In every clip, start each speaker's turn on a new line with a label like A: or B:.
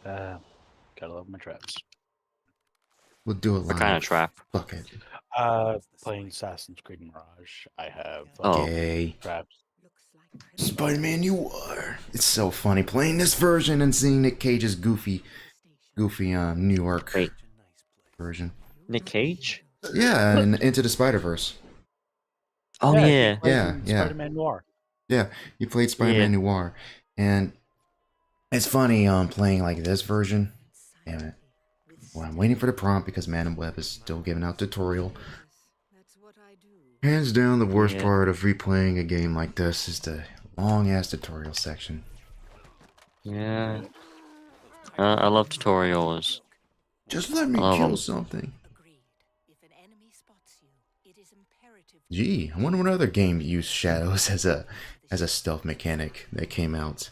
A: Uh, gotta love my traps.
B: We'll do a
C: What kind of
B: live.
C: trap?
B: Fuck it.
A: Playing Assassin's Creed Mirage. I have
C: Oh.
B: Gay.
A: traps.
B: Spider-Man, you are. It's so funny playing this version and seeing Nick Cage's goofy, New York
C: Wait,
B: version.
C: Nick Cage?
B: Yeah, and Into the Spider-Verse.
C: Oh
A: he
C: yeah.
A: played
B: Yeah,
A: in
B: yeah.
A: Spider-Man Noir.
B: Yeah, you played Spider-Man Noir, and it's funny playing like this version. Damn it. Well, I'm waiting for the prompt because Man Web is still giving out tutorial. Hands down, the worst part of replaying a game like this is the long-ass tutorial section.
C: Yeah. I love tutorials.
B: Just let me kill something. Gee, I wonder what other game used shadows as a stealth mechanic that came out.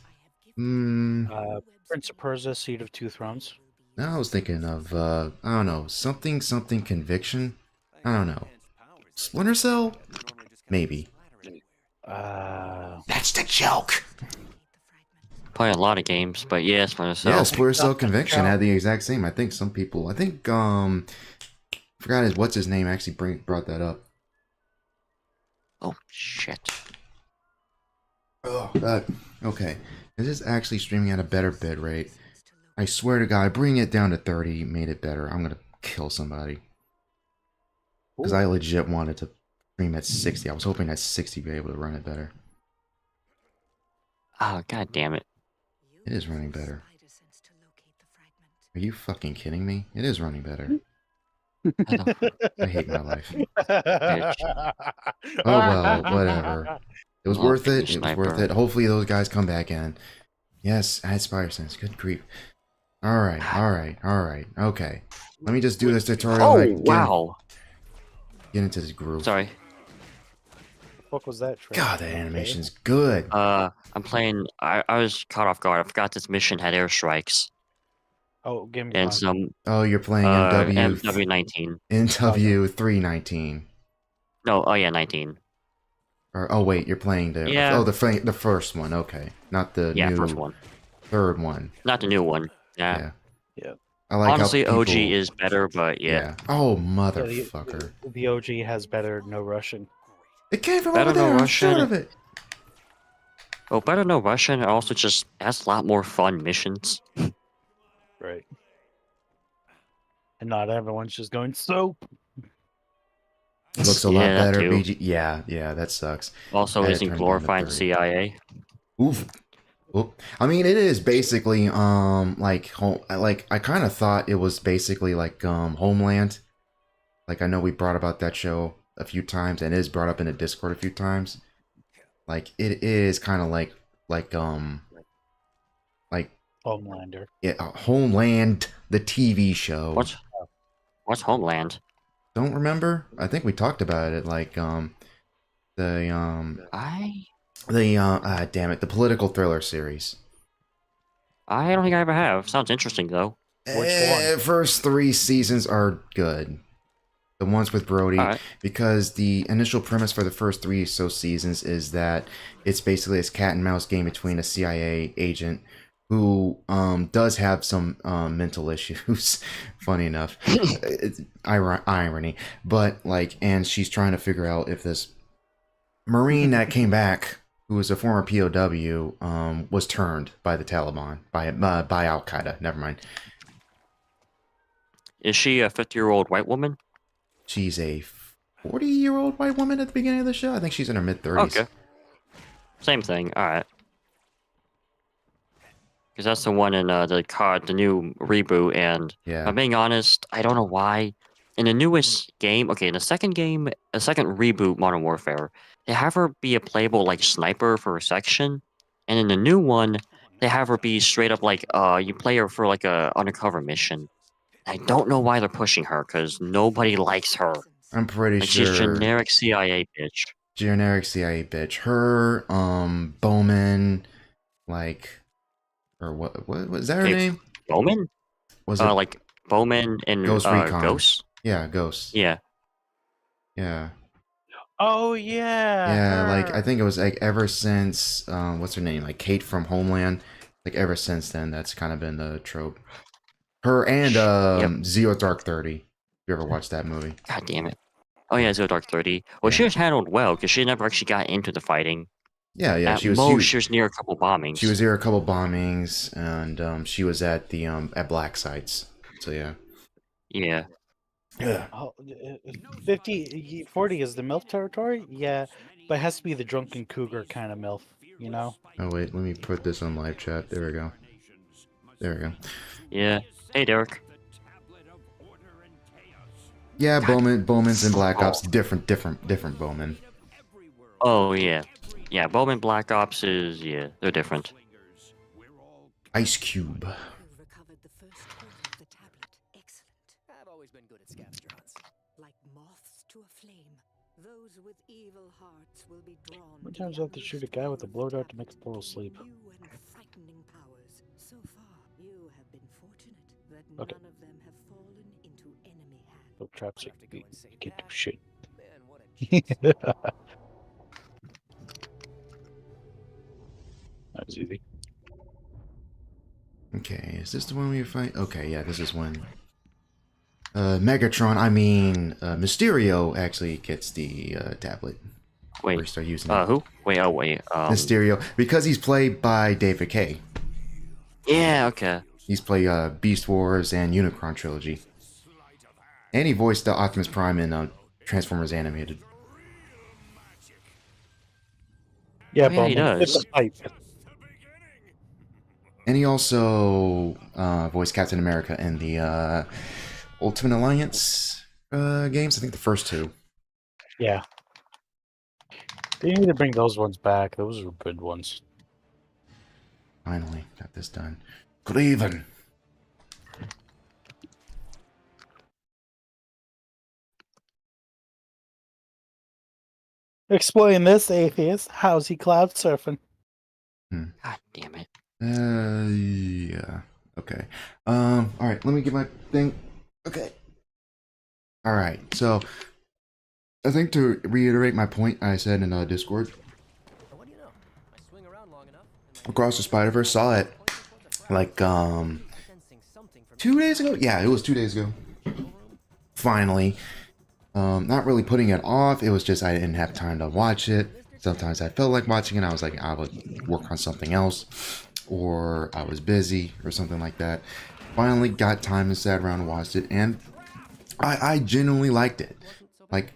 A: Prince of Persia: Seed of Two Thrones.
B: Now I was thinking of I don't know, something conviction. I don't know. Splinter Cell? Maybe. That's the joke.
C: Play a lot of games, but yeah, Splinter Cell.
B: Yeah, Splinter Cell Conviction had the exact same. I think some people. I think forgot what's his name actually brought that up.
C: Oh shit.
B: Oh God. Okay. This is actually streaming at a better bit rate. I swear to God, bring it down to 30 made it better. I'm gonna kill somebody. Because I legit wanted to stream at 60. I was hoping at 60 be able to run it better.
C: Oh god damn it.
B: It is running better. Are you fucking kidding me? It is running better. I hate my life. Oh well, whatever. It was worth it. It was worth it. Hopefully those guys come back in. Yes, add Spire Sense. Good grief. Alright. Okay. Let me just do this tutorial.
C: Oh, wow.
B: Get into this groove.
C: Sorry.
A: What was that?
B: God, that animation's good.
C: I'm playing. I was caught off guard. I forgot this mission had airstrikes.
A: Oh, game.
C: And some.
B: Oh, you're playing
C: MW19.
B: NW319.
C: No, oh yeah, 19.
B: Or oh wait, you're playing the the first one. Okay, not the new
C: first one.
B: Third one.
C: Not the new one.
A: Yeah.
B: I like
C: honestly,
B: how
C: OG is better, but yeah.
B: Oh motherfucker.
A: The OG has better no Russian.
B: It came from
C: better
B: over there.
C: no
B: I'm sure of it.
C: Oh, better no Russian. It also just has a lot more fun missions.
A: Right. And not everyone's just going soap.
B: It looks a lot better. BG. Yeah, that sucks.
C: Also, isn't glorifying CIA.
B: Oof. I mean, it is basically like I kind of thought it was basically like Homeland. Like I know we brought about that show a few times, and it is brought up in the Discord a few times. Like it is kind of like
A: Homelander.
B: Yeah, Homeland, the TV show.
C: What's Homeland?
B: Don't remember. I think we talked about it. Like damn it, the political thriller series.
C: I don't think I ever have. Sounds interesting though.
A: Which one?
B: First 3 seasons are good. The ones with Brody, because the initial premise for the first 3 seasons is that it's basically this cat and mouse game between a CIA agent who does have some mental issues. Funny enough, it's irony, but and she's trying to figure out if this Marine that came back, who was a former POW, was turned by the Taliban, by Al Qaeda. Never mind.
C: Is she a 50-year-old white woman?
B: She's a 40-year-old white woman at the beginning of the show. I think she's in her mid-30s.
C: Okay. Same thing. All right. Because that's the one in the new reboot, and if I'm being honest, I don't know why. In the newest game, in the second reboot, Modern Warfare, they have her be a playable sniper for a section, and in the new one, they have her be straight up you play her for a undercover mission. I don't know why they're pushing her, because nobody likes her.
B: I'm pretty sure
C: she's generic CIA bitch.
B: Generic CIA bitch. Her, Bowman, or what was that her name?
C: Bowman?
B: Was it
C: Bowman and
B: Ghost Recon?
C: Ghost?
B: Yeah, Ghost.
C: Yeah.
B: Yeah.
A: Oh yeah.
B: Yeah, I think it was ever since what's her name? Kate from Homeland Like ever since then, that's kind of been the trope. Her and Zeo Dark 30. You ever watched that movie?
C: God damn it. Oh yeah, Zero Dark 30. Well, she was handled well because she never actually got into the fighting.
B: Yeah,
C: At she was near a couple bombings.
B: She was near a couple bombings, and she was at the at black sites. So yeah.
C: Yeah.
A: Yeah. 40 is the MILF territory? Yeah, but it has to be the drunken cougar kind of MILF, you know?
B: Oh wait, let me put this on live chat. There we go. There we go.
C: Yeah. Hey, Derek.
B: Yeah, Bowman's in Black Ops. Different Bowman.
C: Oh yeah. Yeah, Bowman Black Ops is they're different.
B: Ice Cube.
D: Recovered the first quarter of the tablet. Excellent.
E: I've always been good at scavenger hunts.
D: Like moths to a flame, those with evil hearts will be drawn.
A: How many times do I have to shoot a guy with a blow dart to make a portal sleep?
D: New and frightening powers. So far, you have been fortunate that
A: Okay.
D: none of them have fallen into enemy hands.
A: Little traps
E: Have to go and say
A: get to
E: that.
A: shit.
E: Man, what a
A: That was easy.
B: Okay, is this the one we fight? Okay, yeah, this is when Megatron, I mean Mysterio actually gets the tablet.
C: Wait.
B: We start using it.
C: Who? Wait, oh wait.
B: Mysterio, because he's played by David Kaye.
C: Yeah, okay.
B: He's played Beast Wars and Unicron trilogy. And he voiced the Optimus Prime in Transformers Animated.
A: Yeah,
C: Oh, yeah, he
A: Bowman,
C: does.
A: it's a pipe.
B: And he also voiced Captain America in the Ultimate Alliance games. I think the first two.
A: Yeah. They need to bring those ones back. Those are good ones.
B: Finally, got this done. Cleveland.
A: Explain this, atheist. How's he cloud surfing?
C: God damn it.
B: Yeah. Okay. All right. Let me get my thing. Okay. All right. So, I think to reiterate my point I said in Discord,
E: What do you know? I swing around long enough.
B: Across the Spider-Verse, saw it like
E: Sensing something from
B: 2 days ago. Yeah, it was 2 days ago. Finally. Not really putting it off. It was just I didn't have time to watch it. Sometimes I felt like watching it. I was like, I would work on something else, or I was busy, or something like that. Finally got time and sat around and watched it, and I genuinely liked it. Like,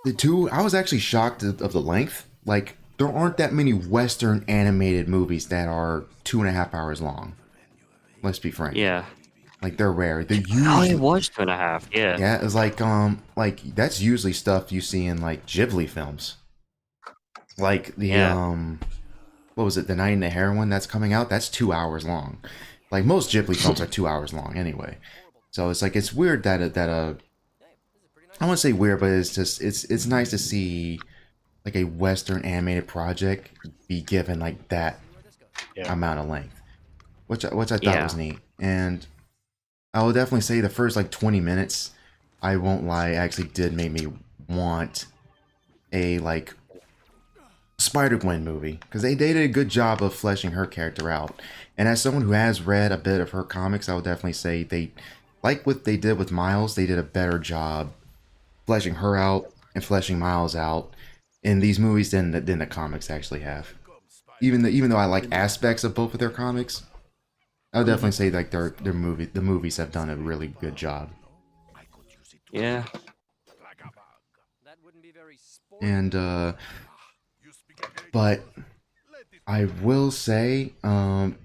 B: I was actually shocked of the length. Like, there aren't that many Western animated movies that are 2.5 hours long. Let's be frank.
C: Yeah.
B: Like, they're rare. They're
C: Oh,
B: usually...
C: it was 2.5. Yeah.
B: Yeah, it's like that's usually stuff you see in like Ghibli films. Like the what was it, The Night and the Heroine that's coming out? That's 2 hours long. Like most Ghibli films are 2 hours long anyway. So it's like it's weird that I wouldn't say weird, but it's just it's nice to see like a Western animated project be given like that amount of length, which I thought was neat. And I will definitely say the first like 20 minutes, I won't lie, actually did make me want a like Spider-Gwen movie, because they did a good job of fleshing her character out. And as someone who has read a bit of her comics, I would definitely say they, like what they did with Miles, they did a better job fleshing her out and fleshing Miles out in these movies than the comics actually have. Even though I like aspects of both of their comics, I would definitely say like the movies have done a really good job.
C: Yeah.
B: And but I will say,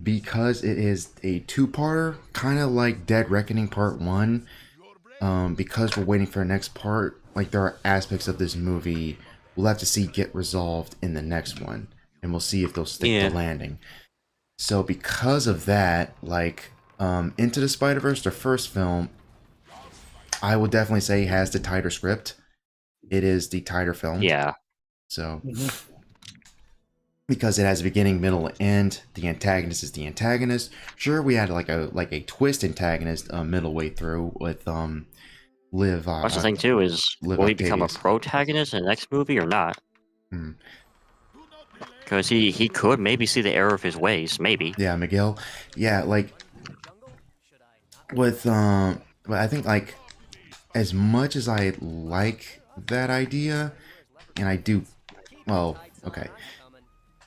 B: because it is a two-parter, kind of like Dead Reckoning Part 1, because we're waiting for the next part, like there are aspects of this movie we'll have to see get resolved in the next one, and we'll see if they'll stick the landing. So because of that, like, Into the Spider-Verse, the first film, I would definitely say has the tighter script. It is the tighter film.
C: Yeah.
B: So, because it has a beginning, middle, and end. The antagonist is the antagonist. Sure, we had like a twist antagonist middle way through with Liv.
C: That's the thing too is,
B: Liv
C: will he become a
B: Octavius.
C: protagonist in the next movie or not? Because he could maybe see the error of his ways, maybe.
B: Yeah, Miguel. Yeah, like with but I think like as much as I like that idea, and I do, well, okay,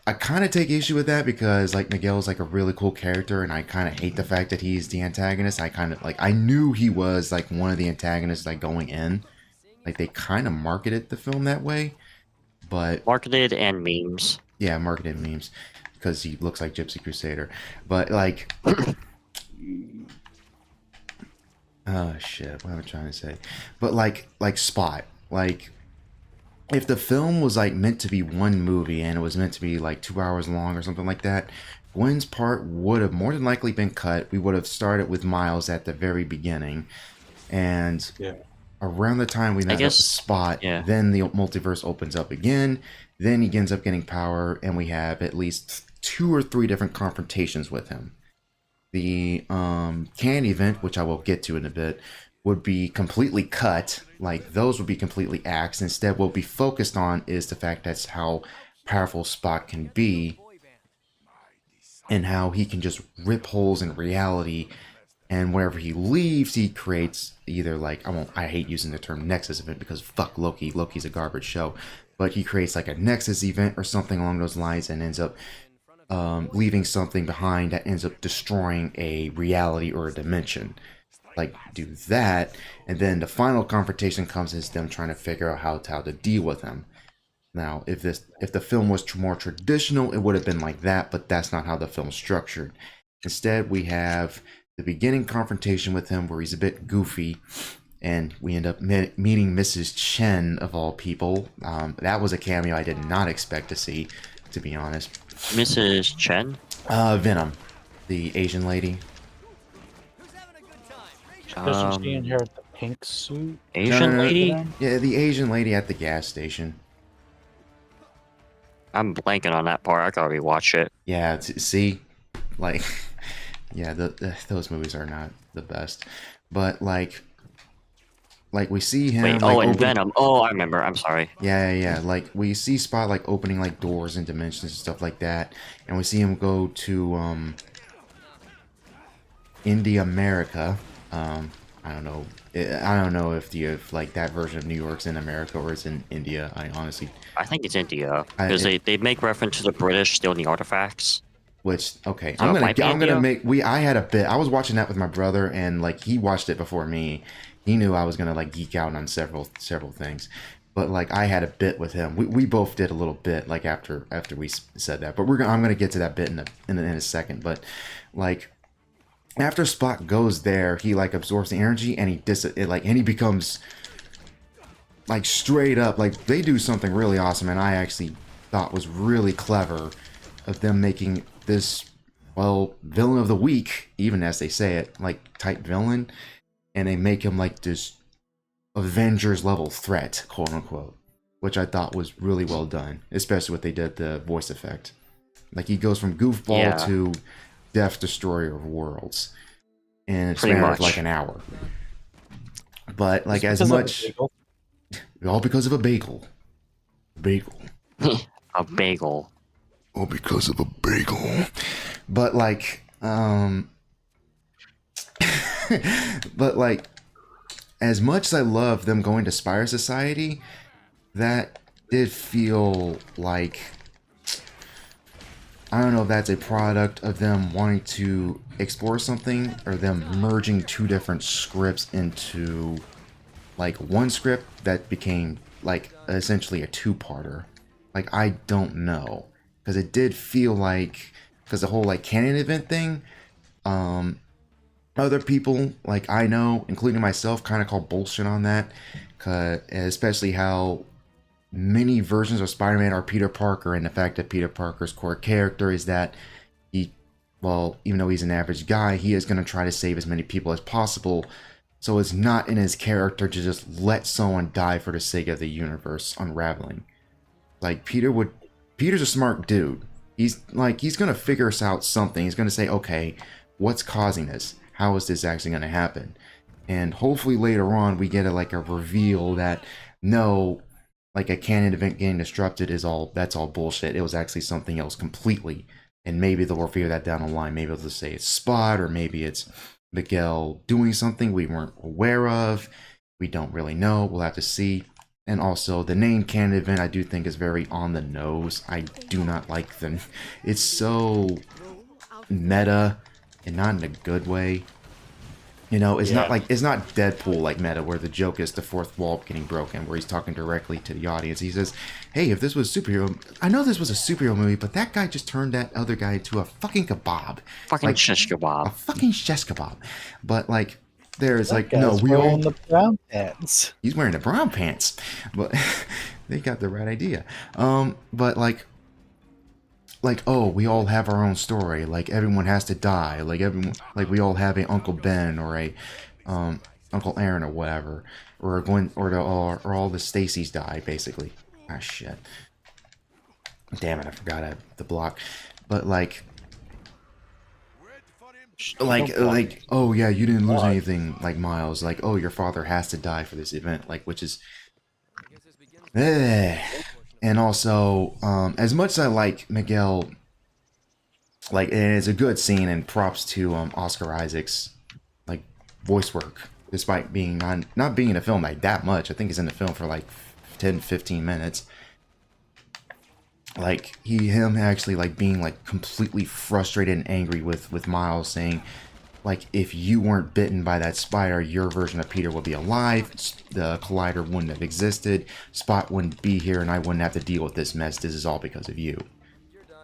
B: I kind of take issue with that because like Miguel's like a really cool character, and I kind of hate the fact that he's the antagonist. I kind of like, I knew he was like one of the antagonists like going in, like they kind of marketed the film that way, but
C: Marketed and memes.
B: yeah, marketed memes because he looks like Gypsy Crusader, but like. Oh shit, what am I trying to say? But like Spot, like if the film was like meant to be one movie and it was meant to be like 2 hours long or something like that, Gwen's part would have more than likely been cut. We would have started with Miles at the very beginning, and around the time we met up with Spot, then the multiverse opens up again. Then he ends up getting power, and we have at least 2 or 3 different confrontations with him. The can event, which I will get to in a bit, would be completely cut. Like those would be completely axed. Instead, what we focused on is the fact that's how powerful Spot can be, and how he can just rip holes in reality. And wherever he leaves, he creates either like I hate using the term Nexus event because fuck Loki. Loki's a garbage show, but he creates like a Nexus event or something along those lines, and ends up leaving something behind that ends up destroying a reality or a dimension. Like do that, and then the final confrontation comes as them trying to figure out how to deal with him. Now, if the film was more traditional, it would have been like that, but that's not how the film's structured. Instead, we have the beginning confrontation with him where he's a bit goofy, and we end up meeting Mrs. Chen of all people. That was a cameo I did not expect to see, to be honest.
C: Mrs. Chen?
B: Venom, the Asian lady.
A: Doesn't she inherit the pink suit?
C: Asian lady?
B: Yeah, the Asian lady at the gas station.
C: I'm blanking on that part. I gotta rewatch it.
B: Yeah, see? Like, yeah, those movies are not the best. But, like we see him...
C: Wait,
B: like,
C: and Venom. Oh, I remember. I'm sorry.
B: Yeah. Like, we see Spot, like, opening, like, doors and dimensions and stuff like that. And we see him go to, India, America. I don't know. I don't know if like that version of New York's in America or it's in India. I
C: think it's India because they make reference to the British stealing the artifacts.
B: Which okay,
C: so
B: I'm gonna make I had a bit. I was watching that with my brother, and like he watched it before me. He knew I was gonna like geek out on several things, but like I had a bit with him. We both did a little bit like after we said that. But I'm gonna get to that bit in a second. But like. After Spot goes there, he like absorbs the energy and he becomes like straight up like they do something really awesome, and I actually thought was really clever of them making this villain of the week, even as they say it, like type villain, and they make him like this Avengers level threat, quote unquote, which I thought was really well done, especially what they did the voice effect. Like he goes from goofball to Death Destroyer of Worlds, and it's span of like an hour. But like as much, all because of a bagel.
C: A bagel.
B: All because of a bagel. But like, but like, as much as I love them going to Spire Society, that did feel like. I don't know if that's a product of them wanting to explore something or them merging 2 different scripts into like one script that became like essentially a 2-parter. Like I don't know, because it did feel like, because the whole like canon event thing, other people like I know, including myself, kind of call bullshit on that, especially how many versions of Spider-Man are Peter Parker, and the fact that Peter Parker's core character is that he, even though he's an average guy, he is going to try to save as many people as possible. So it's not in his character to just let someone die for the sake of the universe unraveling. Like Peter's a smart dude. He's going to figure out something. He's going to say, okay, what's causing this? How is this actually going to happen? And hopefully later on we get a reveal that no, like a canon event getting disrupted that's all bullshit. It was actually something else completely. And maybe they'll reveal that down the line. Maybe they'll just say it's Spot, or maybe it's Miguel doing something we weren't aware of. We don't really know. We'll have to see. And also, the name canon event I do think is very on the nose. I do not like them. It's so meta, and not in a good way. You know, it's not Deadpool like meta, where the joke is the fourth wall getting broken, where he's talking directly to the audience. He says, hey, if this was a superhero, I know this was a superhero movie, but that guy just turned that other guy into a fucking kebab.
C: Fucking
B: like,
C: shish kebab.
B: A fucking shish kebab. But like, there's
A: That
B: like, no, we
A: wearing
B: all...
A: the brown pants.
B: He's wearing the brown pants. But they got the right idea. But like, oh, we all have our own story. Like, everyone has to die. Like, we all have a Uncle Ben or a Uncle Aaron or whatever, or all the Stacys die basically. Ah, shit. Damn it, I forgot the block. But like, oh yeah, you didn't lose anything, like Miles. Like, oh, your father has to die for this event. Like, which is. And also, as much as I like Miguel, like, it's a good scene, and props to Oscar Isaac's like voice work, despite being not being in a film like that much. I think he's in the film for like 10-15 minutes. Like, him actually like being like completely frustrated and angry with Miles, saying, like, if you weren't bitten by that spider, your version of Peter would be alive, the collider wouldn't have existed, Spot wouldn't be here, and I wouldn't have to deal with this mess. This is all because of you.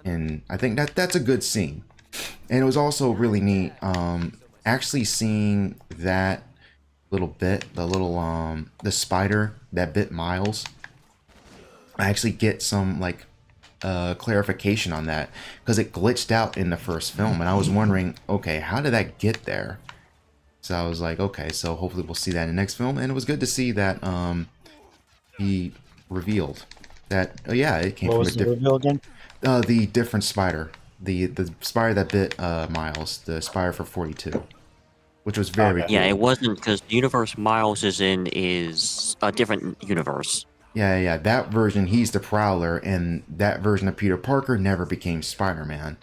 B: And I think that's a good scene. And it was also really neat, actually seeing that little bit, the spider that bit Miles. I actually get some, like, clarification on that, because it glitched out in the first film, and I was wondering, okay, how did that get there? So I was like, okay, so hopefully we'll see that in the next film. And it was good to see that he revealed that, oh yeah, it came from a different
A: reveal again?
B: The different spider, the spider that bit Miles, the spider for 42, which was very cool.
C: Yeah, it wasn't, because the universe Miles is in is a different universe.
B: Yeah, that version, he's the Prowler, and that version of Peter Parker never became Spider-Man.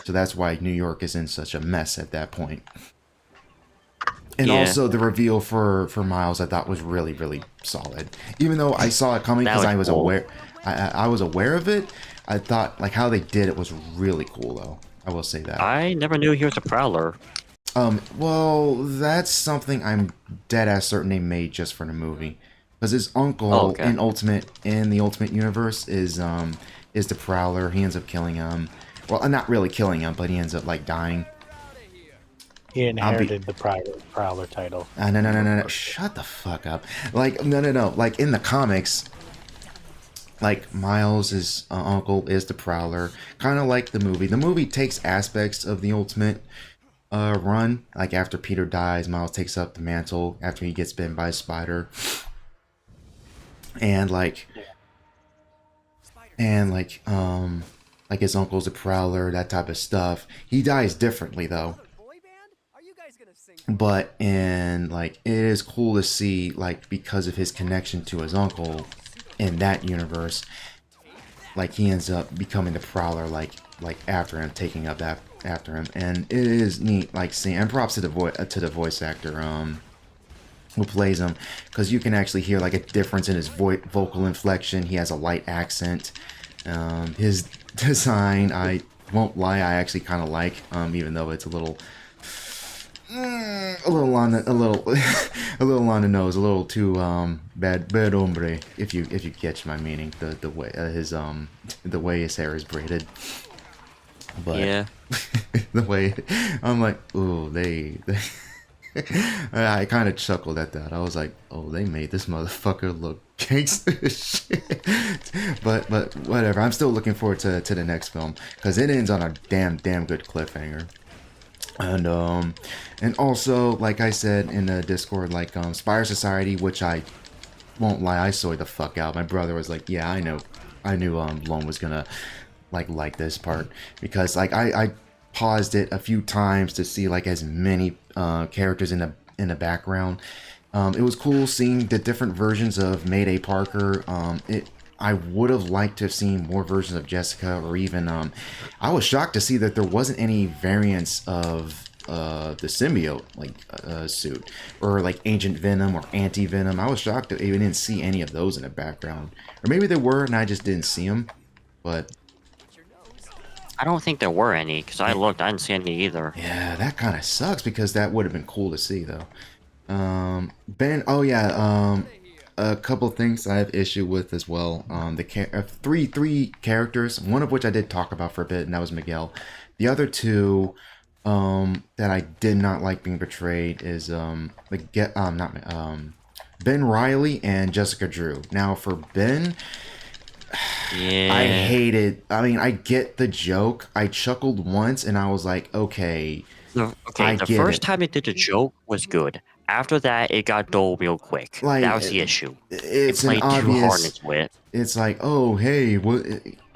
B: So that's why New York is in such a mess at that point. And also the reveal for Miles, I thought was really, really solid. Even though I saw it coming, because I was aware, I was aware of it. I thought, like, how they did it was really cool, though. I will say that.
C: I never knew he was a Prowler.
B: Well, that's something I'm dead-ass certain they made just for the movie. Because his uncle in the Ultimate Universe is the Prowler. He ends up killing him. Well, not really killing him, but he ends up like dying.
A: He inherited the Prowler title.
B: No. Shut the fuck up. Like, no. Like, in the comics, like, Miles' uncle is the Prowler. Kind of like the movie. The movie takes aspects of the Ultimate run. Like, after Peter dies, Miles takes up the mantle after he gets bitten by a spider. And like his uncle's a Prowler, that type of stuff. He dies differently though. But it is cool to see, like, because of his connection to his uncle in that universe, like, he ends up becoming the Prowler, like after him, taking up that after him. And it is neat, like, seeing, and props to the voice actor who plays him, because you can actually hear like a difference in his vocal inflection. He has a light accent. His design, I won't lie, I actually kind of like, even though it's a little on the nose, a little too bad hombre, if you catch my meaning. The way the way his hair is braided, but
C: yeah,
B: the way I'm like, ooh, they I kind of chuckled at that. I was like, oh, they made this motherfucker look gangster as shit. But whatever. I'm still looking forward to the next film, because it ends on a damn good cliffhanger. And also, like I said in the Discord, like, Spire Society, which I won't lie, I soyed the fuck out. My brother was like, yeah, I knew Lone was gonna like this part, because like I paused it a few times to see like as many characters in the background. It was cool seeing the different versions of Mayday Parker. It I would have liked to have seen more versions of Jessica, or even I was shocked to see that there wasn't any variants of the symbiote suit, or like Agent Venom or Anti Venom. I was shocked that we didn't see any of those in the background, or maybe there were and I just didn't see them. But
C: I don't think there were any, because I looked, I didn't see any either.
B: yeah, that kind of sucks, because that would have been cool to see though. Ben, oh yeah, a couple things I have issue with as well. Three characters, one of which I did talk about for a bit, and that was Miguel. The other two, that I did not like being portrayed is Ben Riley and Jessica Drew. Now for Ben,
C: Yeah.
B: I hated. I mean, I get the joke. I chuckled once, and I was like, okay.
C: The
B: I get
C: first
B: it.
C: time it did the joke was good. After that, it got dull real quick.
B: Like,
C: that was the issue.
B: It's
C: It
B: an
C: played too hard in
B: obvious.
C: its wit.
B: It's like, oh, hey, what?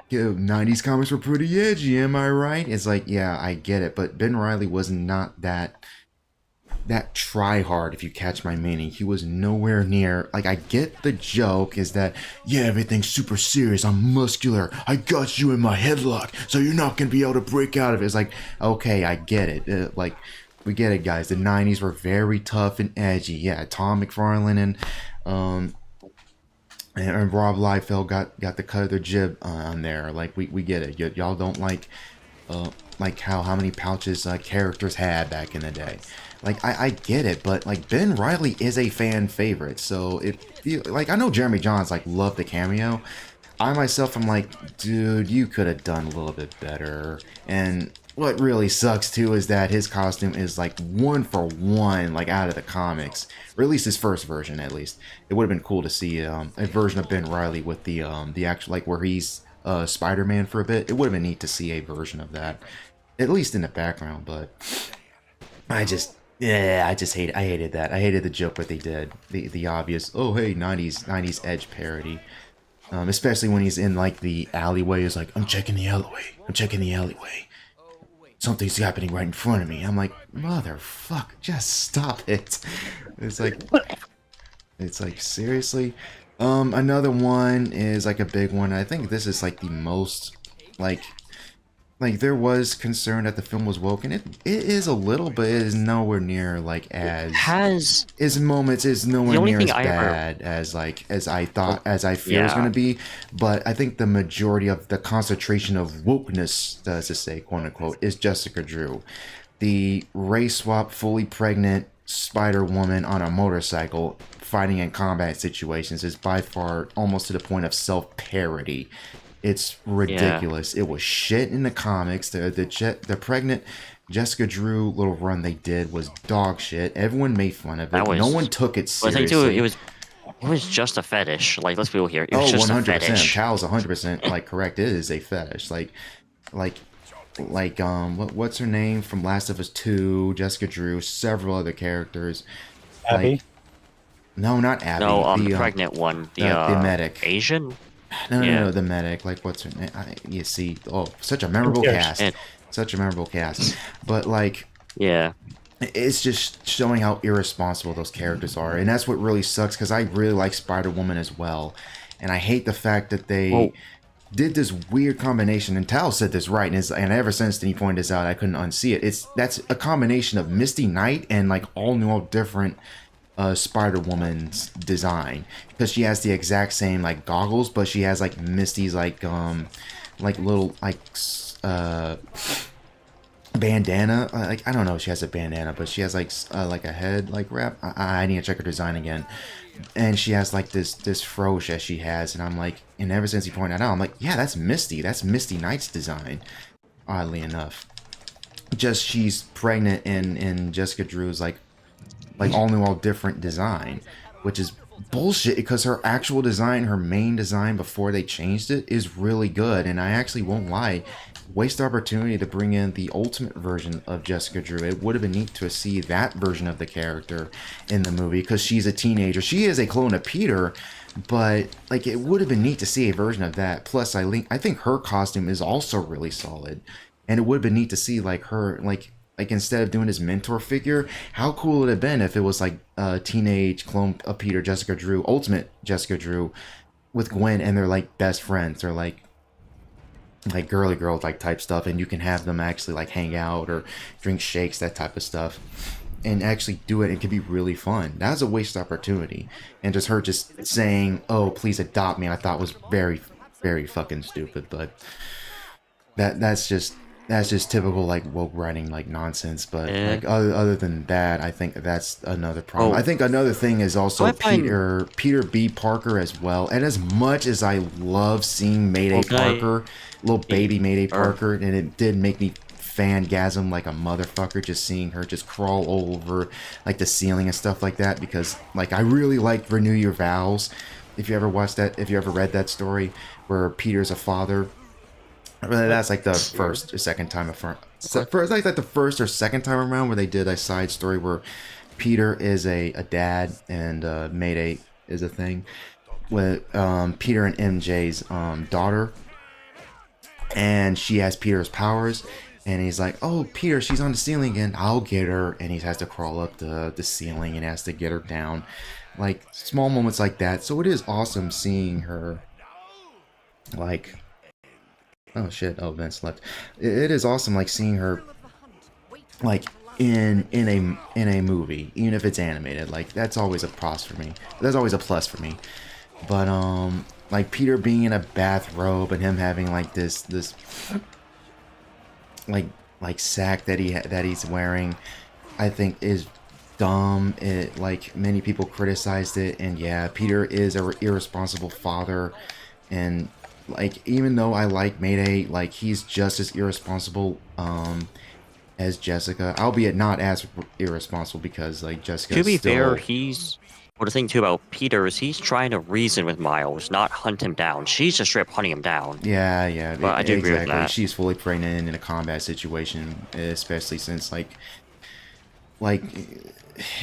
B: 90s comics were pretty edgy, am I right? It's like, yeah, I get it, but Ben Riley was not that try hard, if you catch my meaning. He was nowhere near. Like, I get the joke is that, yeah, everything's super serious, I'm muscular, I got you in my headlock, so you're not gonna be able to break out of it. It's like, okay, I get it. Like, we get it, guys. The 90s were very tough and edgy. Yeah, Tom McFarlane and Rob Liefeld got the cut of their jib on there. Like, we get it. Y'all don't like how many pouches characters had back in the day. Like, I get it, but like Ben Riley is a fan favorite, so like, I know Jeremy Johns like loved the cameo. I myself am like, dude, you could have done a little bit better. And what really sucks too is that his costume is like 1-for-1 like out of the comics, or at least his first version. At least it would have been cool to see a version of Ben Riley with the actual, like, where he's Spider-Man for a bit. It would have been neat to see a version of that, at least in the background. But I just hated that. I hated the joke what they did, the obvious, oh hey, 90s edge parody. Especially when he's in like the alleyway, he's like, I'm checking the alleyway. Something's happening right in front of me. I'm like, motherfucker, just stop it. It's like seriously. Another one is like a big one. I think this is like the most like there was concern that the film was woke, and it is a little, but it is nowhere near like as his moments is nowhere near as bad as I thought, as I fear it was going to be. But I think the majority of the concentration of wokeness, to say, quote unquote, is Jessica Drew, the race swap, fully pregnant Spider-Woman on a motorcycle fighting in combat situations is by far almost to the point of self-parody. It's ridiculous. Yeah. It was shit in the comics. The pregnant Jessica Drew little run they did was dog shit. Everyone made fun of it. No one took it seriously.
C: It was just a fetish. Like, let's be real here. It was just
B: 100%.
C: A fetish.
B: Cal's 100% like correct. It is a fetish. What's her name from Last of Us 2? Jessica Drew, several other characters.
A: Abby?
B: No, not Abby.
C: No, the pregnant one. The
B: medic.
C: Asian.
B: No, the medic. Like, what's her name? You see, such a memorable cast. Such a memorable cast. But, like,
C: yeah,
B: it's just showing how irresponsible those characters are. And that's what really sucks, because I really like Spider-Woman as well. And I hate the fact that they did this weird combination. And Tal said this right. And ever since he pointed this out, I couldn't unsee it. That's a combination of Misty Knight and, like, all different Spider-Woman's design, because she has the exact same like goggles, but she has like Misty's like little like bandana, like, I don't know if she has a bandana, but she has like a head like wrap. I need to check her design again. And she has like this froche that she has, and I'm like, and ever since he pointed that out, I'm like, yeah, that's Misty Knight's design, oddly enough. Just she's pregnant, and Jessica Drew's like all different design, which is bullshit, because her actual design, her main design before they changed it, is really good. And I actually won't lie, waste the opportunity to bring in the ultimate version of Jessica Drew. It would have been neat to see that version of the character in the movie, because she's a teenager. She is a clone of Peter, but like, it would have been neat to see a version of that. Plus, I think her costume is also really solid, and it would have been neat to see like her like instead of doing his mentor figure, how cool would it have been if it was like a teenage clone of Peter, Jessica Drew, ultimate Jessica Drew, with Gwen, and they're like best friends. They're like girly girl like type stuff, and you can have them actually like hang out or drink shakes, that type of stuff, and actually do it. It can be really fun. That was a wasted opportunity, and just her just saying, "Oh, please adopt me," I thought was very, very fucking stupid. But that's just typical like woke writing like nonsense. But like other than that, I think that's another problem. I think another thing is also Peter B. Parker as well. And as much as I love seeing Mayday Parker, little baby Mayday Parker, and it did make me fangasm like a motherfucker just seeing her just crawl all over like the ceiling and stuff like that, because like I really like Renew Your Vows. If you ever watched that, if you ever read that story where Peter's a father. That's like the first or second time like the first or second time around where they did a side story where Peter is a dad and Mayday is a thing with Peter and MJ's daughter, and she has Peter's powers, and he's like, "Oh, Peter, she's on the ceiling again, I'll get her," and he has to crawl up the ceiling and has to get her down, like small moments like that. So it is awesome seeing her like. Oh shit! Oh, Vince left. It is awesome, like seeing her, like in a movie, even if it's animated. Like that's always a plus for me. That's always a plus for me. But like Peter being in a bathrobe and him having like this like sack that he's wearing, I think is dumb. It like many people criticized it, and yeah, Peter is a irresponsible father, and. Like, even though I like Mayday, like, he's just as irresponsible as Jessica, albeit not as irresponsible because, like, Jessica.
C: To be fair, well, the thing too about Peter is he's trying to reason with Miles, not hunt him down. She's just straight hunting him down.
B: Yeah.
C: But I do agree with that.
B: She's fully pregnant in a combat situation, especially since, like,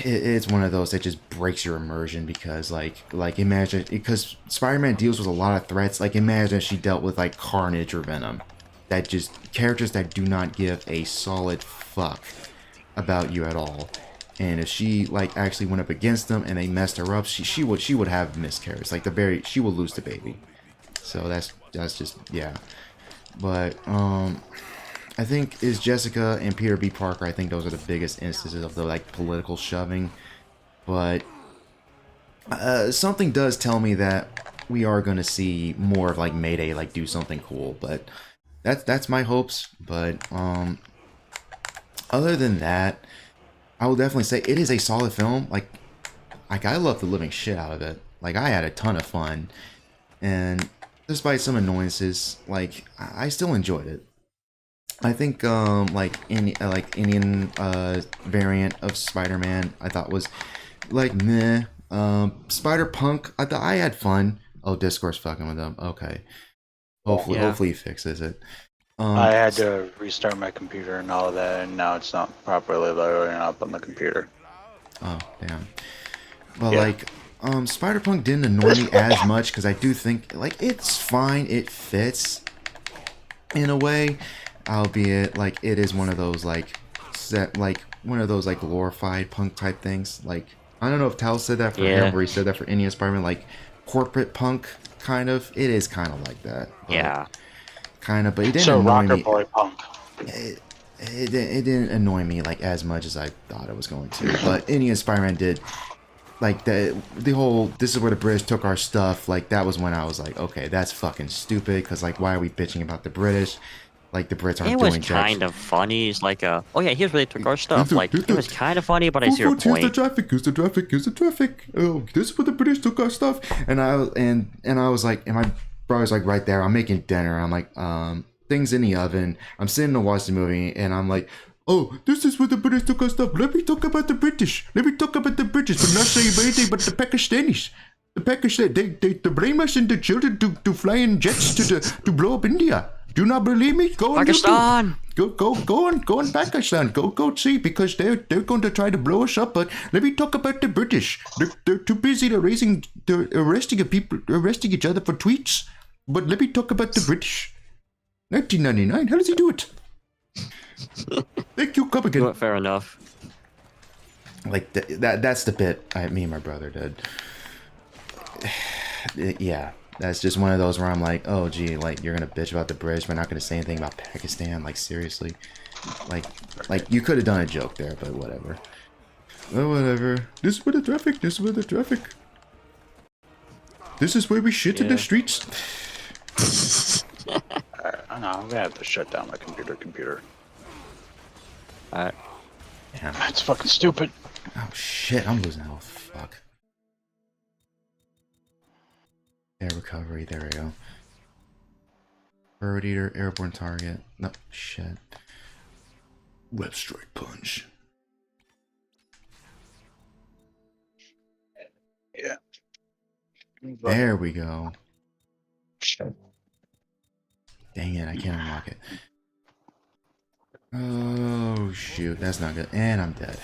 B: it's one of those that just breaks your immersion because like imagine, because Spider-Man deals with a lot of threats. Like imagine she dealt with like Carnage or Venom, that just characters that do not give a solid fuck about you at all. And if she like actually went up against them and they messed her up, she would have miscarriage. Like she will lose the baby. So that's just, yeah. But I think is Jessica and Peter B. Parker. I think those are the biggest instances of the like political shoving, but something does tell me that we are going to see more of like Mayday like do something cool. But that's my hopes. But other than that, I will definitely say it is a solid film. Like I love the living shit out of it. Like I had a ton of fun, and despite some annoyances, like I still enjoyed it. I think like Indian variant of Spider-Man I thought was like meh. Spider-Punk, I thought I had fun. Oh, Discord's fucking with them. Okay. Hopefully he fixes it.
A: I had to restart my computer and all of that, and now it's not properly loading up on the computer.
B: Oh, damn. Well, yeah. Like Spider-Punk didn't annoy me as much because I do think like it's fine, it fits in a way. Albeit, like, it is one of those, like, glorified punk type things. Like, I don't know if Tal said that for him, or he said that for Indian Spider-Man, like, corporate punk, kind of. It is kind of like that.
C: Yeah.
B: Kind of, but it didn't annoy me. Boy punk. It didn't annoy me, like, as much as I thought it was going to. But Indian Spider-Man did. Like, the whole, this is where the British took our stuff, like, that was when I was like, okay, that's fucking stupid, because, like, why are we bitching about the British? Like, the Brits aren't doing
C: It was kind of funny. It's like, oh yeah, here's where they took our stuff. Like, it was kind of funny, but I see your point.
B: Here's the traffic. Oh, this is where the British took our stuff. And I was like, and my brother's like right there. I'm making dinner. I'm like, things in the oven. I'm sitting to watch the movie, and I'm like, oh, this is where the British took our stuff. Let me talk about the British. But not say anything but the Pakistanis. The Pakistanis, they brainwashing the children to fly in jets to blow up India. Do not believe me? Go on
C: Pakistan.
B: YouTube. Go on Pakistan. Go see, because they're going to try to blow us up. But let me talk about the British. They're too busy. They're arresting each other for tweets. But let me talk about the British. 1999. How does he do it? Thank you. Come again.
C: Fair enough.
B: Like that's the bit me and my brother did. Yeah. That's just one of those where I'm like, oh gee, like you're gonna bitch about the bridge, but not gonna say anything about Pakistan. Like seriously, like you could have done a joke there, but whatever. Oh whatever. This is where the traffic. This is where the traffic. This is where we shit in the streets.
A: Alright, I know, I'm gonna have to shut down my computer.
C: Alright.
B: Damn.
A: That's fucking stupid.
B: Oh shit, I'm losing health. Fuck. Air recovery, there we go. Bird eater, airborne target. No, shit. Web strike punch.
A: Yeah.
B: There we go. Dang it, I can't unlock it. Oh shoot, that's not good. And I'm dead.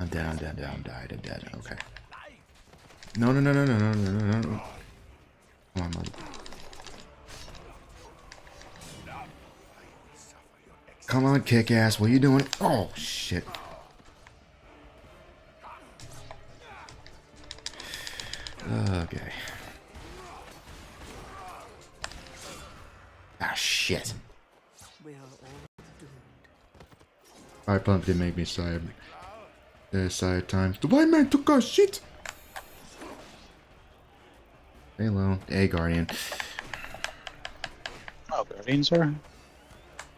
B: I'm dead, I'm dead. Okay. No. Come on, buddy. Come on, kick ass. What are you doing? Oh shit. Okay. Ah shit.
D: We are all doomed.
B: Fire pump didn't make me side. Side times. The white man took our shit. Hey, low. Hey, Guardian.
A: Oh, Guardians are?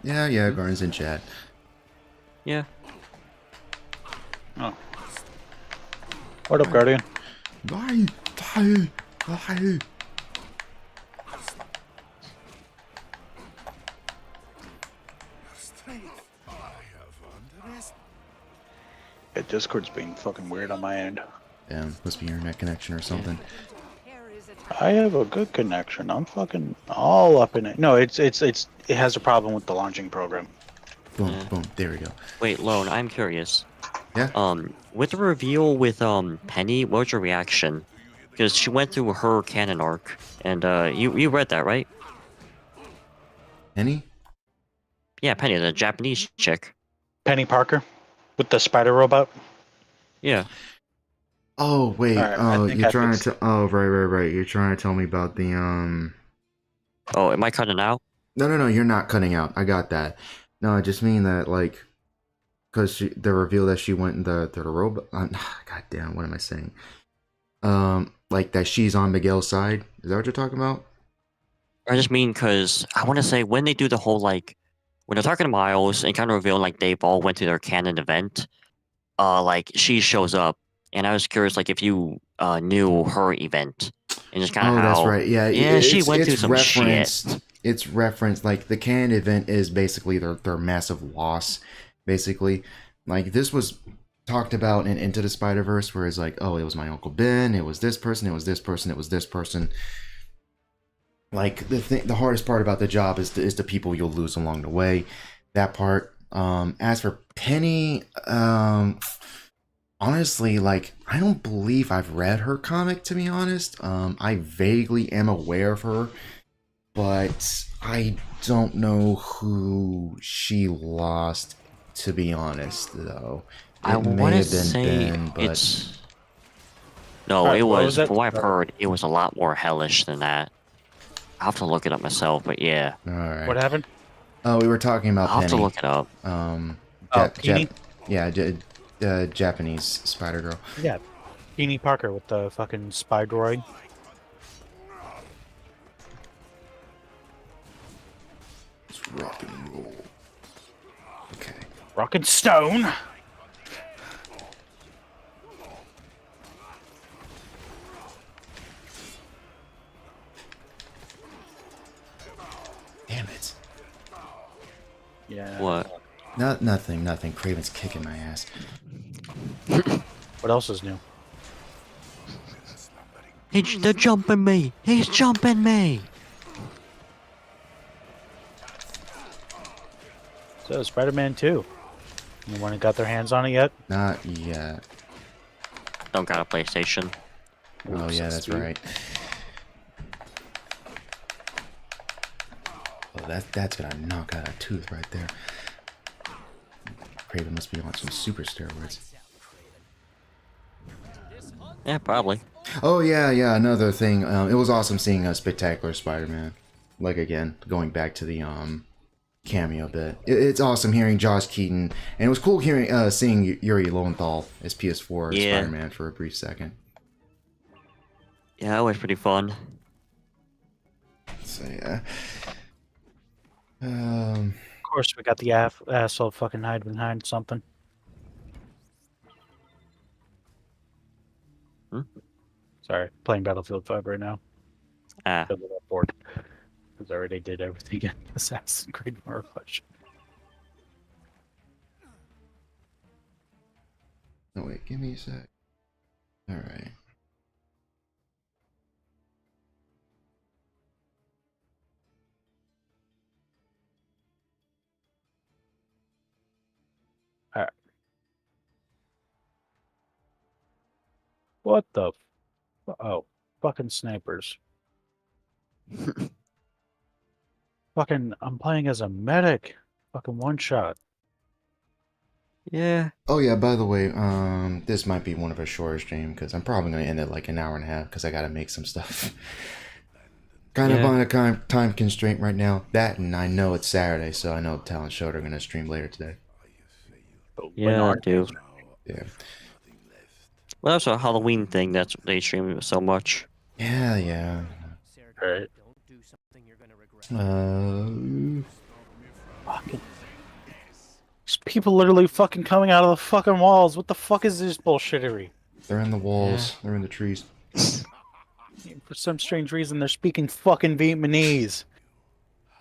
B: Yeah, Guardian's in chat.
C: Yeah.
A: Oh. What up, Guardian?
B: Why?
A: Yeah, Discord's being fucking weird on my end.
B: Damn, must be internet connection or something.
A: I have a good connection. I'm fucking all up in it. No, it has a problem with the launching program.
B: Boom, boom. There we go.
C: Wait, Lone, I'm curious.
B: Yeah.
C: With the reveal with Penny, what was your reaction? Because she went through her canon arc, and you read that, right?
B: Penny?
C: Yeah, Penny, the Japanese chick.
A: Penny Parker with the spider robot.
C: Yeah.
B: Oh wait.
A: Alright, I
B: Oh,
A: think
B: you're
A: I
B: trying
A: fixed
B: to. Oh, right. You're trying to tell me about the
C: Oh, am I cutting out?
B: No. You're not cutting out. I got that. No, I just mean that like, cause the reveal that she went in the robot. God damn. What am I saying? Like that she's on Miguel's side. Is that what you're talking about?
C: I just mean because I want to say when they do the whole like when they're talking to Miles and kind of reveal like they've all went to their canon event, like she shows up, and I was curious like if you knew her event and just kind of
B: Oh,
C: how
B: that's right. Yeah,
C: she went through some
B: referenced.
C: shit.
B: It's referenced. Like the canon event is basically their massive loss. Basically, like this was talked about in Into the Spider-Verse, where it's like, oh, it was my Uncle Ben, it was this person, it was this person, it was this person. Like the hardest part about the job is the people you'll lose along the way. That part. As for Penny, honestly, like I don't believe I've read her comic, to be honest. I vaguely am aware of her, but I don't know who she lost, to be honest, though.
C: I want to say
B: but
C: it's no,
A: Alright,
C: it
A: what
C: was
A: was that?
C: from what I've heard, it was a lot more hellish than that. I'll have to look it up myself, but yeah,
B: all right.
A: What happened?
B: Oh, we were talking about
C: I'll have to
B: Penny.
C: look it up.
A: Penny?
B: Japanese Spider Girl.
A: Yeah, Penny Parker with the fucking spy droid.
B: Let's rock and roll. Okay.
A: Rock and Stone.
B: Damn it.
A: Yeah.
C: What?
B: Nothing. Craven's kicking my ass.
A: What else is new?
C: They're jumping me. He's jumping me.
A: So Spider-Man 2. Anyone got their hands on it yet?
B: Not yet.
C: Don't got a PlayStation.
B: Oh
A: Oops,
B: yeah, that's
A: sweet.
B: right. Oh, that's gonna knock out a tooth right there. Craven must be on some super steroids.
C: Yeah, probably.
B: Oh yeah, yeah. Another thing. It was awesome seeing a Spectacular Spider-Man. Like again, going back to the cameo bit. It's awesome hearing Josh Keaton, and it was cool hearing seeing Yuri Lowenthal as PS4
C: Yeah.
B: Spider-Man for a brief second.
C: Yeah, that was pretty fun.
B: So yeah.
A: Of course, we got the asshole fucking hiding behind something.
C: Hmm?
A: Sorry, playing Battlefield 5 right now.
C: Ah,
A: Because of that board. Because I already did everything in Assassin's Creed Mirage.
B: Oh wait, give me a sec. All right.
A: What the? Oh, fucking snipers. Fucking, I'm playing as a medic. Fucking one shot.
C: yeah.
B: Oh yeah, by the way, this might be one of our shorter stream because I'm probably gonna end it like an hour and a half because I gotta make some stuff. Kind of
C: Yeah.
B: on a time constraint right now. That, and I know it's Saturday, so I know Talent Showed are gonna stream later today.
C: Yeah, I do.
B: Yeah.
C: Well, that's a Halloween thing that's they stream so much.
B: Yeah, yeah.
A: Right.
E: Don't do something you're gonna regret.
A: Fucking. There's people literally fucking coming out of the fucking walls. What the fuck is this bullshittery?
B: They're in the walls. They're in the trees.
A: For some strange reason, they're speaking fucking Vietnamese.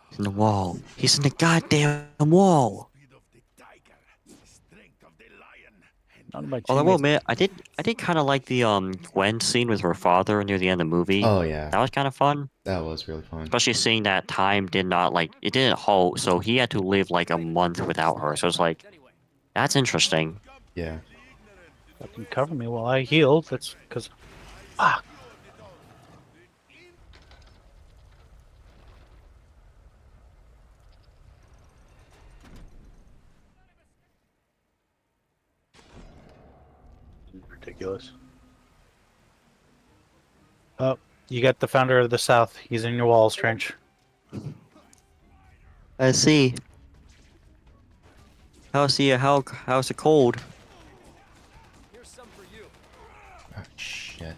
C: He's in the wall. He's in the goddamn wall.
A: None of my
C: Although I will
A: teammates-
C: admit, I did kind of like the Gwen scene with her father near the end of the movie.
B: Oh yeah,
C: That was kind of fun,
B: that was really fun.
C: especially seeing that time did not it didn't halt, so he had to live like a month without her. So it's like, that's interesting.
B: Yeah.
A: fucking cover me while I heal. That's because. Fuck. Ridiculous. Oh, you got the founder of the South. He's in your walls, Trench.
C: I see. How's it cold?
E: Here's some for you.
B: Oh, shit.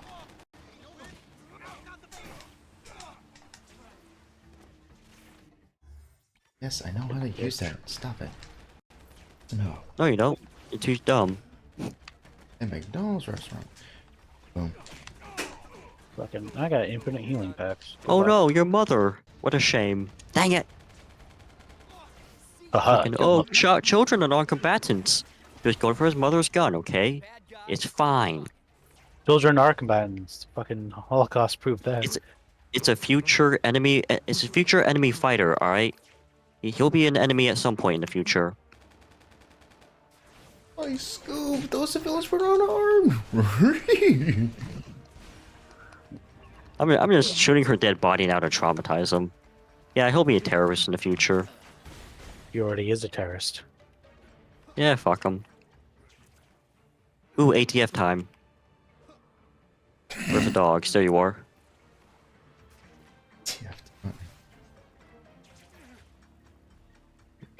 B: Yes, I know how to use that. Stop it. No.
C: No, you don't. You're too dumb.
B: A McDonald's restaurant. Boom.
A: Fucking, I got infinite healing packs.
C: Oh no, your mother. What a shame. Dang it.
A: Haha,
C: And,
A: good
C: oh,
A: luck.
C: children are non-combatants. Just go for his mother's gun, okay? It's fine.
A: Children are combatants. Fucking Holocaust proved that.
C: It's a future enemy. It's a future enemy fighter. All right. He'll be an enemy at some point in the future.
B: I Scoob, those civilians were unarmed.
C: I'm just shooting her dead body now to traumatize him. Yeah, he'll be a terrorist in the future.
A: He already is a terrorist.
C: Yeah, fuck him. Ooh, ATF time. Where's the dogs? There you are.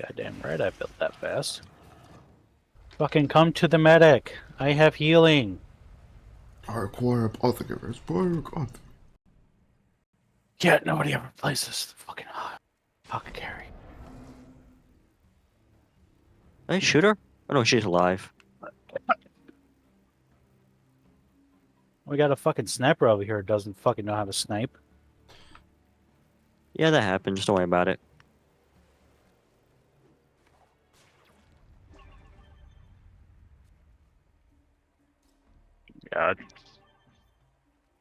A: Goddamn right, I built that fast. Fucking come to the medic. I have healing.
B: Hardcore apothecary.
A: Yeah, nobody ever plays this fucking apothecary.
C: Did I shoot her? Oh no, she's alive.
A: We got a fucking sniper over here who doesn't fucking know how to snipe.
C: Yeah, that happened. Just don't worry about it.
A: God.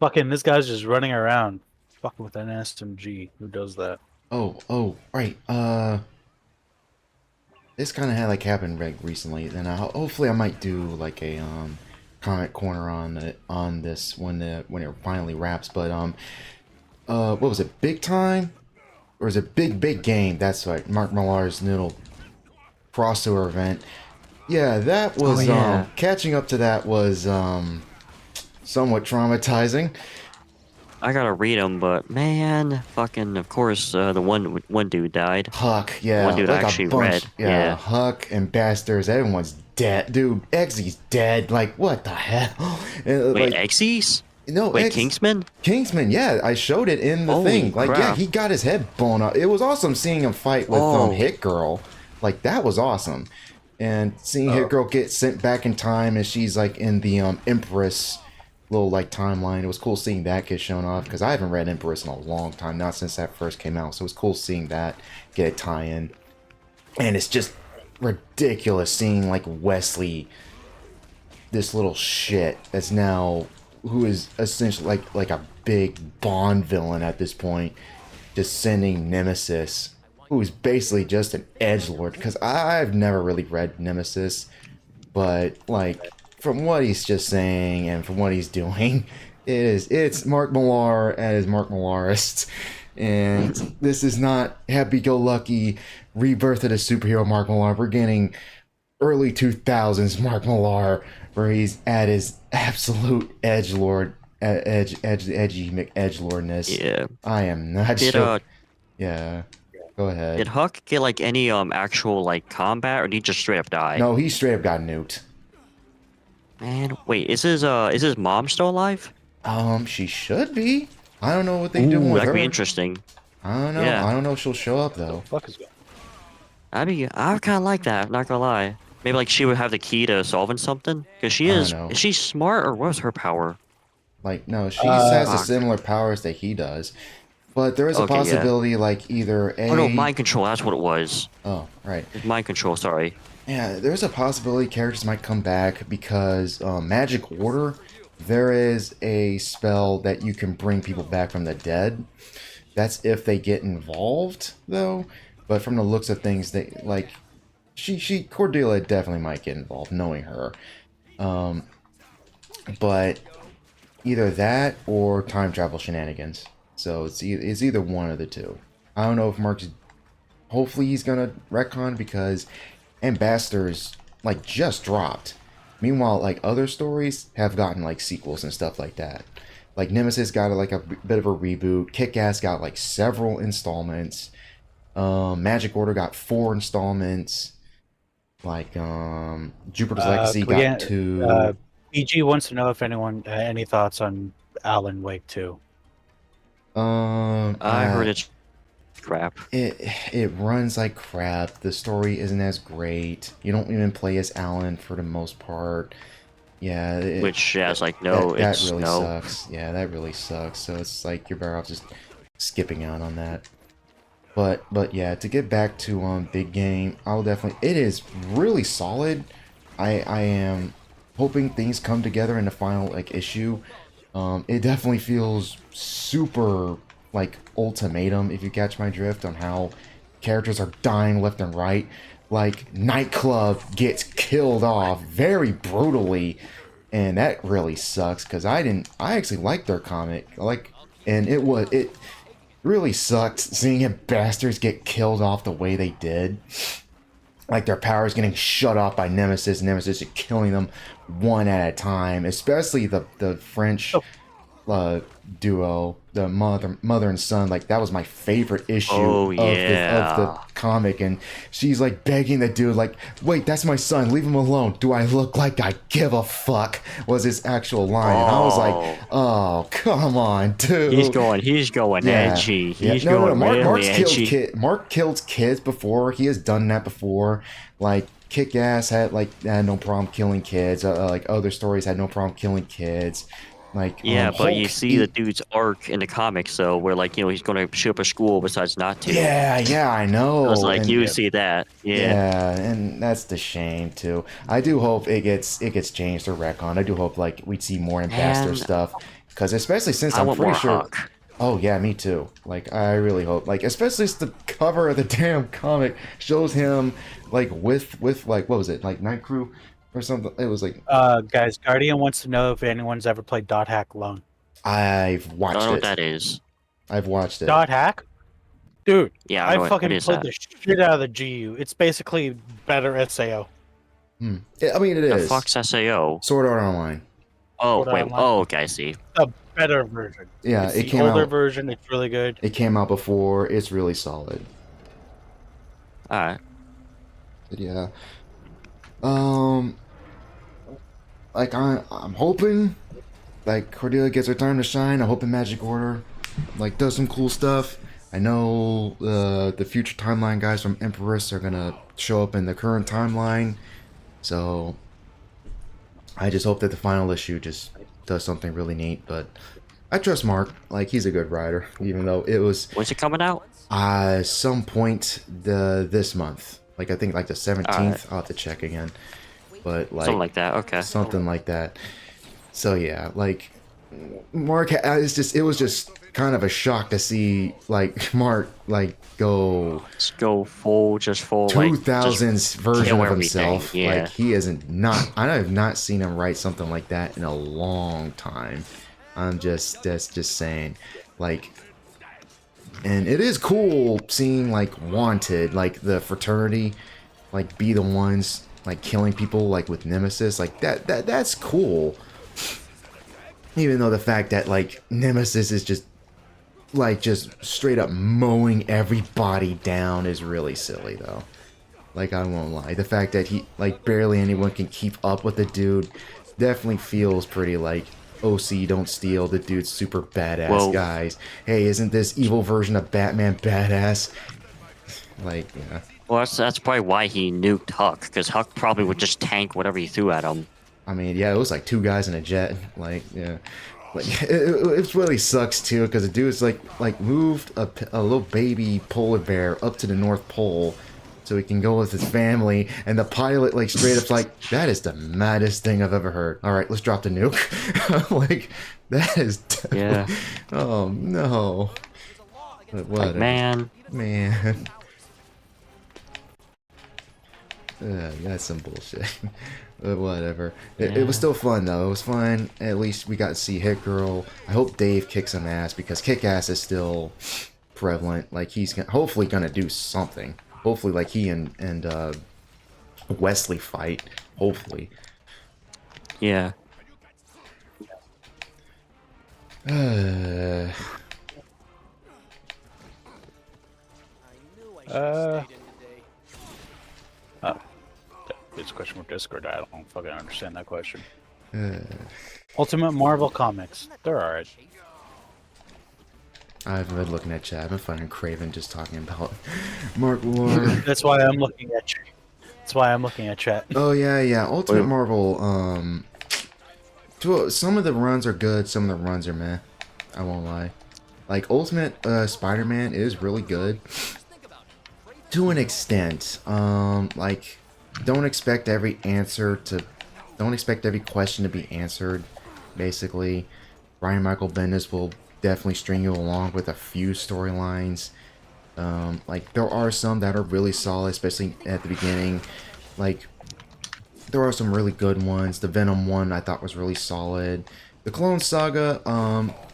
A: Fucking, this guy's just running around. Fucking with an SMG. Who does that?
B: Oh, right. This kind of had like happened recently, and hopefully I might do like a comment corner on this when it finally wraps. But what was it? Big Time, or is it Big Game? That's right. Mark Millar's little crossover event. Yeah, that was
C: Oh, yeah.
B: catching up to that was somewhat traumatizing.
C: I gotta read them, but man, fucking, of course, the one dude died.
B: Huck, yeah,
C: One dude
B: like
C: actually
B: a bunch,
C: read.
B: yeah,
C: Yeah.
B: Huck and Bastards, everyone's dead, dude. Eggsy's dead. Like, what the hell?
C: Wait,
B: Like,
C: Exes?
B: no,
C: Wait, Kingsman?
B: Kingsman, yeah, I showed it in the
C: Holy
B: thing. Like, yeah,
C: crap.
B: he got his head blown up. It was awesome seeing him fight with
C: Oh.
B: Hit Girl. Like, that was awesome. And seeing Hit Girl get sent back in time, and she's like in the Empress little like timeline. It was cool seeing that get shown off because I haven't read Empress in a long time, not since that first came out. So it was cool seeing that get a tie-in. And it's just ridiculous seeing like Wesley, this little shit that's now who is essentially like a big Bond villain at this point, just sending Nemesis, who is basically just an edgelord. Because I've never really read Nemesis, but like from what he's just saying and from what he's doing, it's Mark Millar as Mark Millarist. And this is not happy-go-lucky rebirth of the superhero Mark Millar. We're getting early 2000s Mark Millar, where he's at his absolute edgelord, edgy McEdgelordness.
C: Yeah.
B: I am not sure. Yeah. Go ahead.
C: Did Huck get like any actual like combat, or did he just straight up die?
B: No, he straight up got nuked.
C: Man, wait, is his mom still alive?
B: She should be. I don't know what they doing with
C: that'd
B: her.
C: be interesting.
B: I don't know.
C: Yeah.
B: I don't know if she'll show up though.
A: Fuck is going?
C: I kind of like that. Not gonna lie. Maybe like she would have the key to solving something, because she
B: I
C: is.
B: don't know.
C: Is she smart, or what was her power?
B: Like, no, she has the
C: Fuck.
B: similar powers that he does. But there is a
C: Okay, yeah.
B: possibility, like, either A...
C: Oh no, mind control. That's what it was.
B: Oh, right.
C: It's mind control. Sorry.
B: Yeah, there's a possibility characters might come back because Magic Order, there is a spell that you can bring people back from the dead. That's if they get involved, though. But from the looks of things, they like Cordelia definitely might get involved, knowing her. But either that or time travel shenanigans. So it's either one of the two. I don't know if Mark's... Hopefully he's gonna retcon because Ambassadors like just dropped. Meanwhile, like other stories have gotten like sequels and stuff like that. Like Nemesis got like a bit of a reboot. Kick-Ass got like several installments. Magic Order got 4 installments. Like Jupiter's Legacy got 2.
A: BG wants to know if anyone any thoughts on Alan Wake 2.
C: I heard it's crap.
B: It runs like crap. The story isn't as great. You don't even play as Alan for the most part. Yeah.
C: Which is like no,
B: that
C: it's
B: really
C: no.
B: sucks. Yeah, that really sucks. So it's like you're better off just skipping out on that. But yeah, to get back to Big Game, I'll definitely. It is really solid. I am hoping things come together in the final like issue. It definitely feels super like Ultimatum, if you catch my drift, on how characters are dying left and right. Like Nightclub gets killed off very brutally, and that really sucks because I actually liked their comic, and it really sucked seeing Bastards get killed off the way they did. Like their powers getting shut off by Nemesis just killing them one at a time, especially the French duo, the mother and son. Like that was my favorite issue of the comic, and she's like begging the dude, like, wait, that's my son, leave him alone. Do I look like I give a fuck? Was his actual line. And I was like, oh, come on, dude.
C: He's going edgy. He's going really edgy.
B: Mark killed kids before. He has done that before. Like Kick-Ass had no problem killing kids. Like other stories had no problem killing kids. Like
C: yeah, but
B: Hulk,
C: you see the dude's arc in the comics, so where like he's going to shoot up a school besides not to.
B: Yeah, I know.
C: I was like,
B: and,
C: you see that,
B: yeah, and that's the shame too. I do hope it gets changed or retcon. I do hope like we'd see more Ambassador stuff, because especially since I'm pretty sure.
C: Huck.
B: Oh yeah, me too. Like I really hope, like especially since the cover of the damn comic shows him like with like what was it, like Night Crew or something. It was like
A: guys, Guardian wants to know if anyone's ever played Dot Hack Lone.
B: I've watched
C: I don't know
B: it.
C: what that is.
B: I've watched it.
A: Dot Hack? Dude,
C: Yeah,
A: I
C: what
A: fucking
C: is
A: played
C: that?
A: the shit out of the GU. It's basically better SAO.
B: I mean, it
C: The
B: is.
C: fuck's SAO?
B: Sword Art Online.
C: Oh,
A: Sword Art
C: wait.
A: Online.
C: Oh, okay, I see.
A: A better version.
B: Yeah,
A: It's
B: it
A: the
B: came
A: older
B: out.
A: version. It's really good.
B: It came out before. It's really solid.
C: Alright.
B: But yeah. Um, like I'm hoping, like Cordelia gets her time to shine. I'm hoping Magic Order, like, does some cool stuff. I know the future timeline guys from Empress are gonna show up in the current timeline, so I just hope that the final issue just does something really neat. But I trust Mark. Like, he's a good writer, even though it was
C: When's it coming out?
B: some point this month. Like, I think like the 17th. I'll have to check again. But like
C: Something like that, okay.
B: something like that. So yeah, like Mark, it was just kind of a shock to see like Mark like go
C: Let's go full, like,
B: 2000s version
C: kill
B: of
C: everything,
B: himself.
C: yeah.
B: Like, he isn't not. I have not seen him write something like that in a long time. That's just saying, like. And it is cool seeing like Wanted, like the fraternity, like be the ones like killing people like with Nemesis, like that's cool. Even though the fact that like Nemesis is just straight up mowing everybody down is really silly though. Like, I won't lie. The fact that he like barely anyone can keep up with the dude definitely feels pretty like OC Don't Steal. The dude's super badass,
C: Well,
B: guys. Hey, isn't this evil version of Batman badass? Like, yeah.
C: Well, that's probably why he nuked Huck, because Huck probably would just tank whatever he threw at him.
B: I mean, yeah, it was like 2 guys in a jet. Like, yeah. Like, it really sucks too, because the dude's like moved a little baby polar bear up to the North Pole so he can go with his family, and the pilot like straight up's like, that is the maddest thing I've ever heard. All right, let's drop the nuke. Like, that is
C: Yeah.
B: Oh no. But what?
C: Like, man.
B: That's some bullshit. But whatever. It was still fun though. It was fun. At least we got to see Hit Girl. I hope Dave kicks some ass, because kick ass is still prevalent. Like, he's hopefully gonna do something. Hopefully, like, he and Wesley fight. Hopefully.
C: Yeah.
E: I knew I should have stayed in today.
A: It's a question for Discord. I don't fucking understand that question. Ultimate Marvel Comics. They're alright.
B: I haven't been looking at chat. I've been finding Craven just talking about Mark War.
A: That's why I'm looking at chat. That's why I'm looking at chat.
B: Oh yeah. Ultimate Marvel. Some of the runs are good. Some of the runs are meh. I won't lie. Like, Ultimate Spider-Man is really good to an extent. Like, don't expect every question to be answered. Basically, Brian Michael Bendis will definitely string you along with a few storylines. Like, there are some that are really solid, especially at the beginning. Like, there are some really good ones. The Venom one I thought was really solid. The Clone Saga,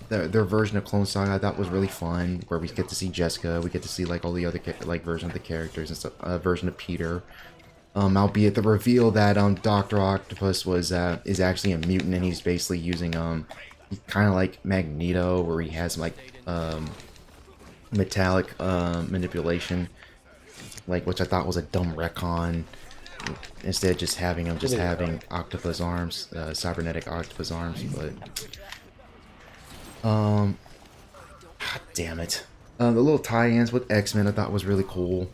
B: their version of Clone Saga I thought was really fun, where we get to see Jessica, we get to see like all the other like versions of the characters and stuff, version of Peter. Albeit the reveal that Dr. Octopus is actually a mutant, and he's basically using kind of like Magneto, where he has like metallic manipulation, like, which I thought was a dumb retcon. Instead of just having him having octopus arms, cybernetic octopus arms, but God damn it. The little tie-ins with X-Men I thought was really cool.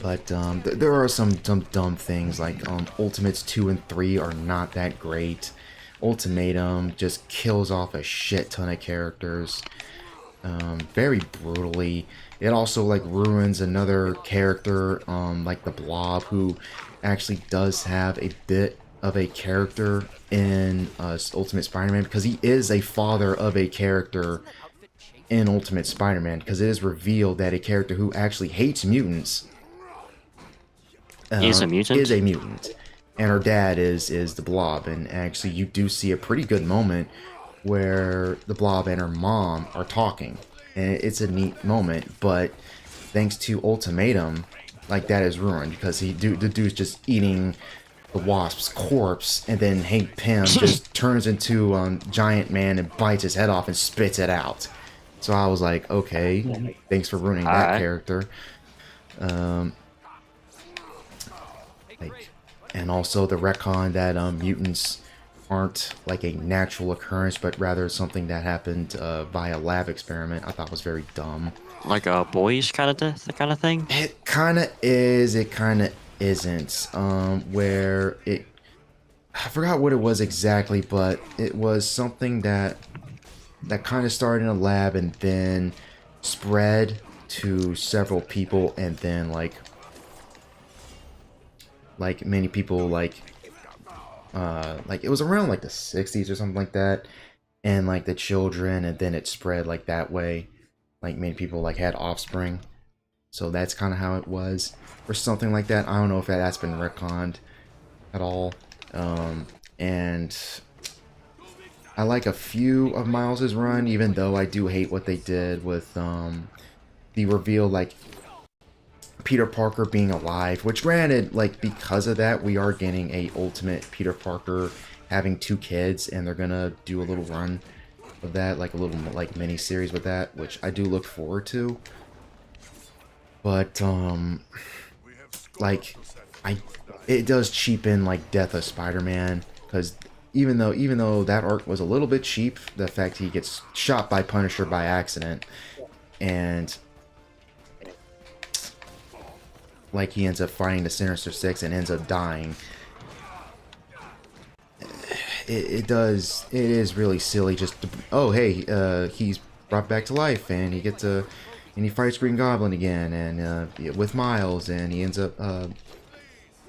B: But there are some dumb things, like Ultimates 2 and 3 are not that great. Ultimatum just kills off a shit ton of characters very brutally. It also like ruins another character, like the Blob, who actually does have a bit of a character in Ultimate Spider-Man, because he is a father of a character in Ultimate Spider-Man, because it is revealed that a character who actually hates mutants
C: is a mutant?
B: Is a mutant. And her dad is the Blob, and actually you do see a pretty good moment where the Blob and her mom are talking. And it's a neat moment, but thanks to Ultimatum, like, that is ruined, because the dude's just eating the Wasp's corpse, and then Hank Pym just turns into Giant Man and bites his head off and spits it out. So I was like, okay, thanks for ruining that character. And also the retcon that mutants aren't like a natural occurrence, but rather something that happened via lab experiment. I thought was very dumb.
C: Like a boys kind of thing.
B: It kind of is. It kind of isn't. Where it, I forgot what it was exactly, but it was something that kind of started in a lab and then spread to several people, and then like many people like it was around like the 60s or something like that, and like the children, and then it spread like that way, like many people like had offspring. So that's kind of how it was, or something like that. I don't know if that's been retconned at all. And I like a few of Miles's run, even though I do hate what they did with the reveal, like Peter Parker being alive. Which, granted, like because of that, we are getting a Ultimate Peter Parker having 2 kids, and they're gonna do a little run of that, like a little like mini series with that, which I do look forward to. But like it does cheapen like Death of Spider-Man, because even though that arc was a little bit cheap, the fact he gets shot by Punisher by accident, and like he ends up fighting the Sinister Six and ends up dying. It is really silly just to, oh hey, he's brought back to life, and he fights Green Goblin again, and with Miles, and he ends up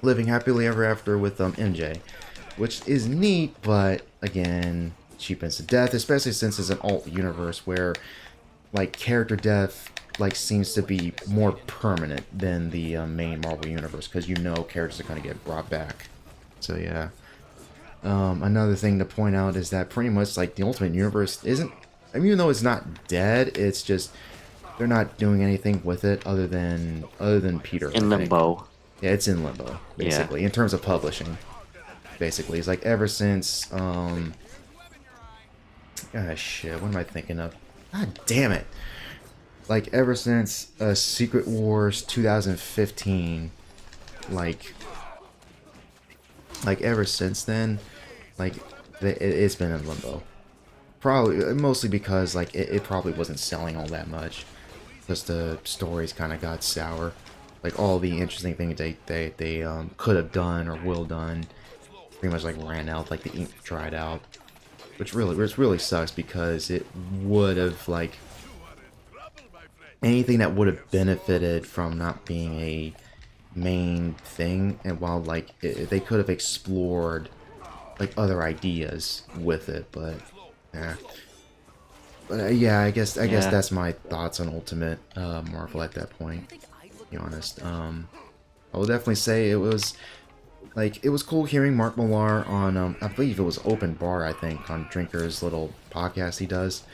B: living happily ever after with MJ, which is neat, but again, cheapens to death, especially since it's an alt universe where like character death like seems to be more permanent than the main Marvel universe, because you know characters are going to get brought back. So yeah. Another thing to point out is that pretty much like the Ultimate Universe isn't, I mean, even though it's not dead, it's just they're not doing anything with it other than Peter.
C: In limbo.
B: Yeah, it's in limbo basically, in terms of publishing. Basically, it's like ever since shit, what am I thinking of? God damn it! Like ever since Secret Wars 2015, like ever since then, like it's been in limbo. Probably mostly because like it probably wasn't selling all that much, because the stories kind of got sour. Like all the interesting things they could have done or will done pretty much like ran out, like the ink dried out, which really sucks, because it would have like anything that would have benefited from not being a main thing, and while like they could have explored like other ideas with it, but yeah. But yeah, I guess that's my thoughts on Ultimate Marvel at that point, to be honest. I will definitely say it was cool hearing Mark Millar on I believe it was Open Bar, I think, on Drinker's little podcast he does,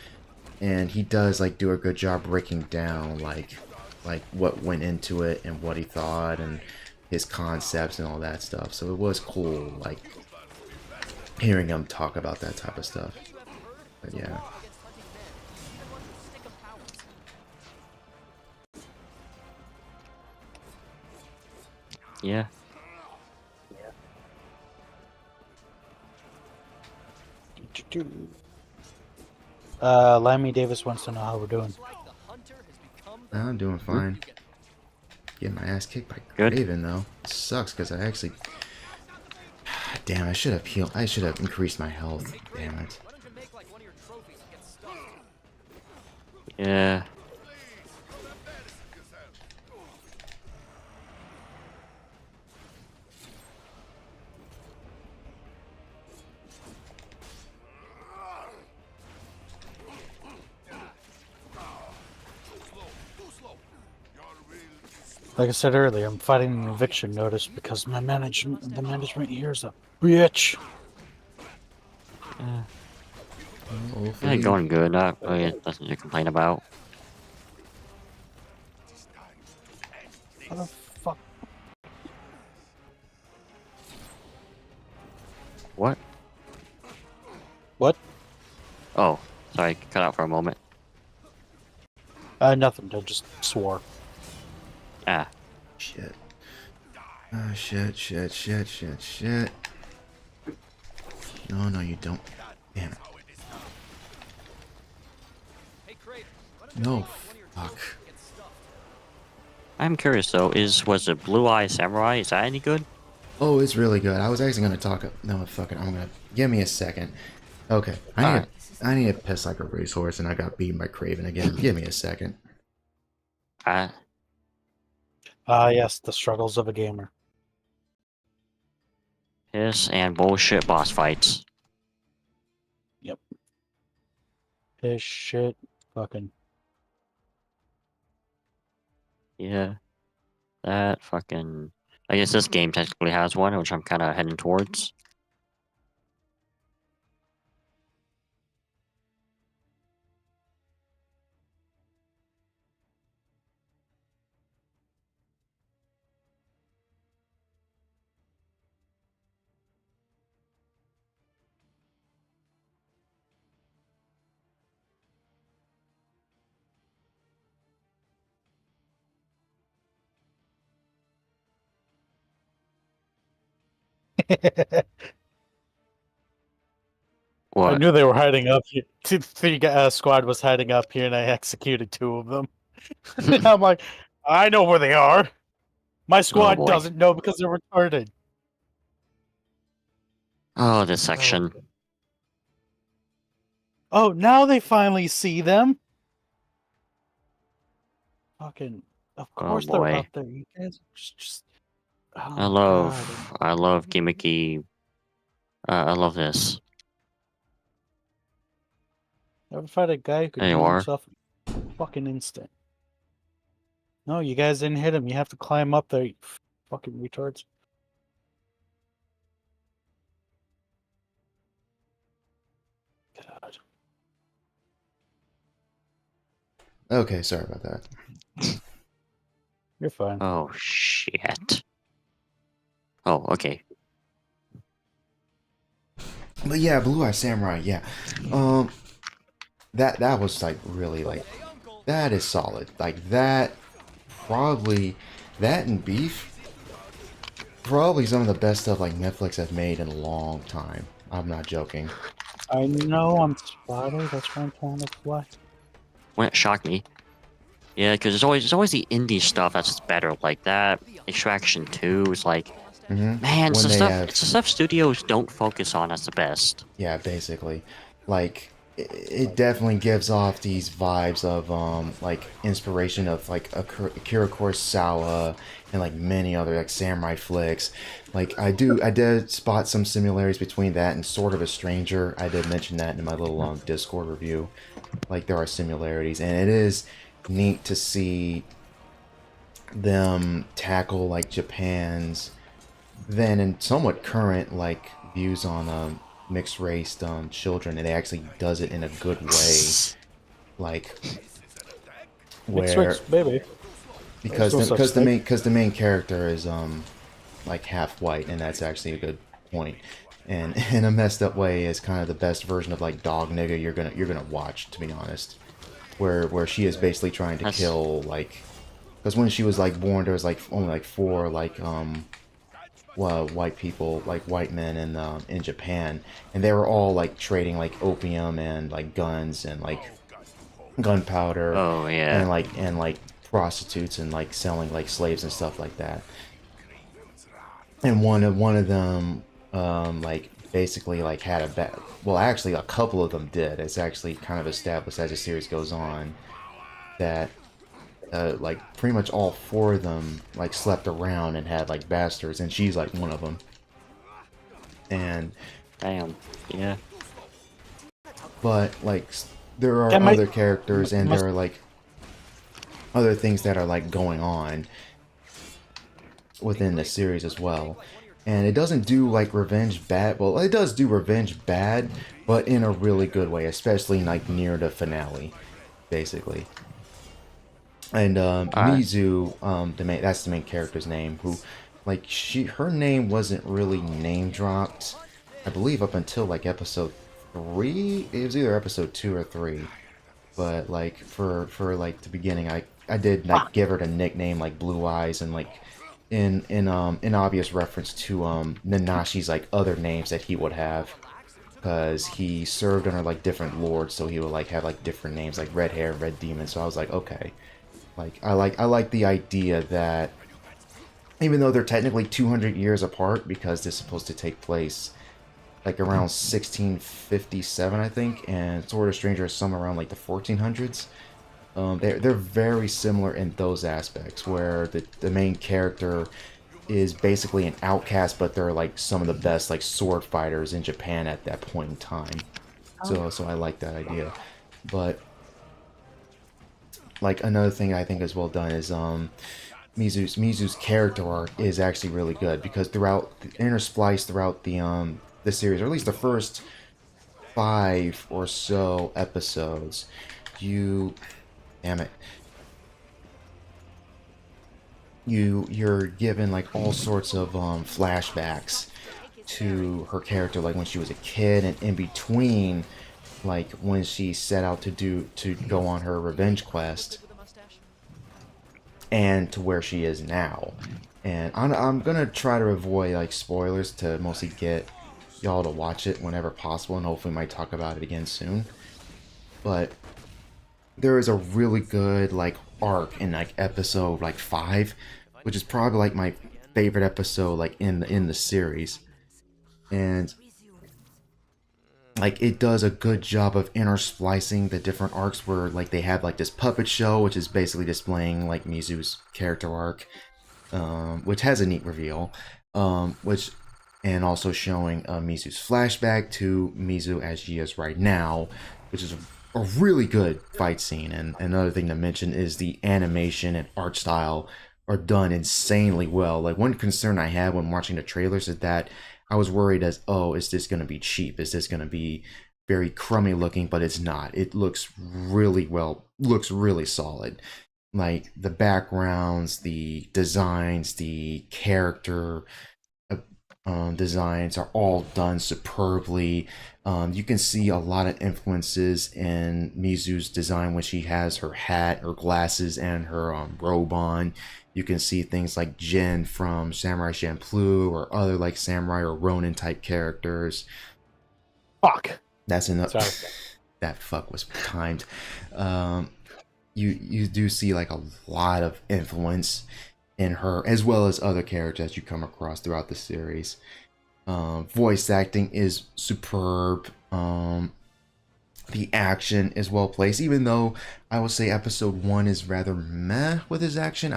B: and he does like do a good job breaking down like what went into it and what he thought and his concepts and all that stuff. So it was cool like hearing him talk about that type of stuff. But yeah.
C: Yeah.
A: Lammy Davis wants to know how we're doing.
B: I'm doing fine. Getting my ass kicked by Raven though. It sucks because I actually. Damn, I should have healed. I should have increased my health. Damn it.
C: Yeah.
A: Like I said earlier, I'm fighting an eviction notice because the management here is a bitch.
C: Yeah, going good. Not really nothing to complain about.
A: How the fuck?
C: What?
A: What?
C: Oh, sorry, cut out for a moment.
A: Nothing. I just swore.
C: Ah.
B: Shit. Ah, shit. No, you don't. Damn it. No, fuck.
C: I'm curious though, was it Blue Eye Samurai? Is that any good?
B: Oh, it's really good. I was actually gonna talk. No, fuck it. I'm gonna. Give me a second. Okay. I need to piss like a racehorse, and I got beaten by Craven again. Give me a second.
A: Yes, the struggles of a gamer.
C: Piss and bullshit boss fights.
A: Yep. Piss, shit, fucking.
C: Yeah. That fucking... I guess this game technically has one, which I'm kind of heading towards. What?
A: I knew they were hiding up here. The squad was hiding up here, and I executed 2 of them. I'm like, I know where they are. My squad doesn't know because they're retarded.
C: Oh, this section.
A: Oh, now they finally see them. Fucking, of course they're up there. You guys just oh,
C: I love gimmicky. I love this.
A: Never fight a guy who could do himself in fucking instant. No, you guys didn't hit him. You have to climb up there, you fucking retards. God.
B: Okay, sorry about that.
A: You're fine.
C: Oh, shit. Oh, okay.
B: But yeah, Blue Eye Samurai, yeah. That was like really like that is solid. Like that and Beef probably some of the best stuff like Netflix have made in a long time. I'm not joking.
A: I know I'm spotted, that's why I'm trying to fly.
C: Wouldn't shock me. Yeah, because there's always the indie stuff that's better, like that. Extraction 2 is like, man, it's the stuff studios don't focus on as the best.
B: Yeah, basically, like it definitely gives off these vibes of like inspiration of like Akira Kurosawa and like many other like samurai flicks. Like I did spot some similarities between that and Sword of a Stranger. I did mention that in my little Discord review. Like there are similarities, and it is neat to see them tackle like Japan's then and somewhat current like views on mixed race children, and it actually does it in a good way, like where
A: baby.
B: because the main character is like half white, and that's actually a good point. And in a messed up way is kind of the best version of like dog nigga you're gonna watch, to be honest. Where she is basically trying to kill like, because when she was like born there was like only like 4 like white people, like white men in Japan, and they were all like trading like opium and like guns and like gunpowder.
C: Oh yeah.
B: And like prostitutes and like selling like slaves and stuff like that. And one of them like basically like had a bad, well actually a couple of them did. It's actually kind of established as the series goes on that like pretty much all 4 of them like slept around and had like bastards, and she's like one of them. And
C: damn, yeah.
B: But like there are other characters, and there are like other things that are like going on within the series as well. And it doesn't do like revenge bad. Well, it does do revenge bad, but in a really good way, especially like near the finale, basically. And Mizu, that's the main character's name, who like her name wasn't really name dropped I believe up until like episode 3. It was either episode 2 or 3. But like for like the beginning, I did like give her the nickname like Blue Eyes, and like in obvious reference to Nanashi's like other names that he would have, because he served under like different lords, so he would like have like different names like Red Hair, Red Demon. So I was like, okay, like I like the idea that even though they're technically 200 years apart, because this is supposed to take place like around 1657, I think, and Sword of Stranger is somewhere around like the 1400s. They're very similar in those aspects, where the main character is basically an outcast, but they're like some of the best like sword fighters in Japan at that point in time. So I like that idea. But like another thing I think is well done is Mizu's character arc is actually really good, because throughout interspliced throughout the series, or at least the first 5 or so episodes, damn it, you're given like all sorts of flashbacks to her character, like when she was a kid, and in between, like when she set out to go on her revenge quest, and to where she is now. And I'm gonna try to avoid like spoilers to mostly get y'all to watch it whenever possible, and hopefully might talk about it again soon. But there is a really good like arc in like episode like 5, which is probably like my favorite episode like in the series, and like it does a good job of intersplicing the different arcs, where like they have like this puppet show, which is basically displaying like Mizu's character arc, which has a neat reveal, and also showing Mizu's flashback to Mizu as she is right now, which is a really good fight scene. And another thing to mention is the animation and art style are done insanely well. Like one concern I had when watching the trailers is that I was worried as, oh, is this going to be cheap? Is this going to be very crummy looking? But it's not. It looks really well, looks really solid. Like the backgrounds, the designs, the character designs are all done superbly. You can see a lot of influences in Mizu's design when she has her hat, her glasses, and her robe on. You can see things like Jin from Samurai Champloo, or other like samurai or Ronin type characters.
A: Fuck.
B: That's enough. That fuck was timed. You do see like a lot of influence in her, as well as other characters you come across throughout the series. Voice acting is superb. The action is well placed, even though I will say episode 1 is rather meh with his action.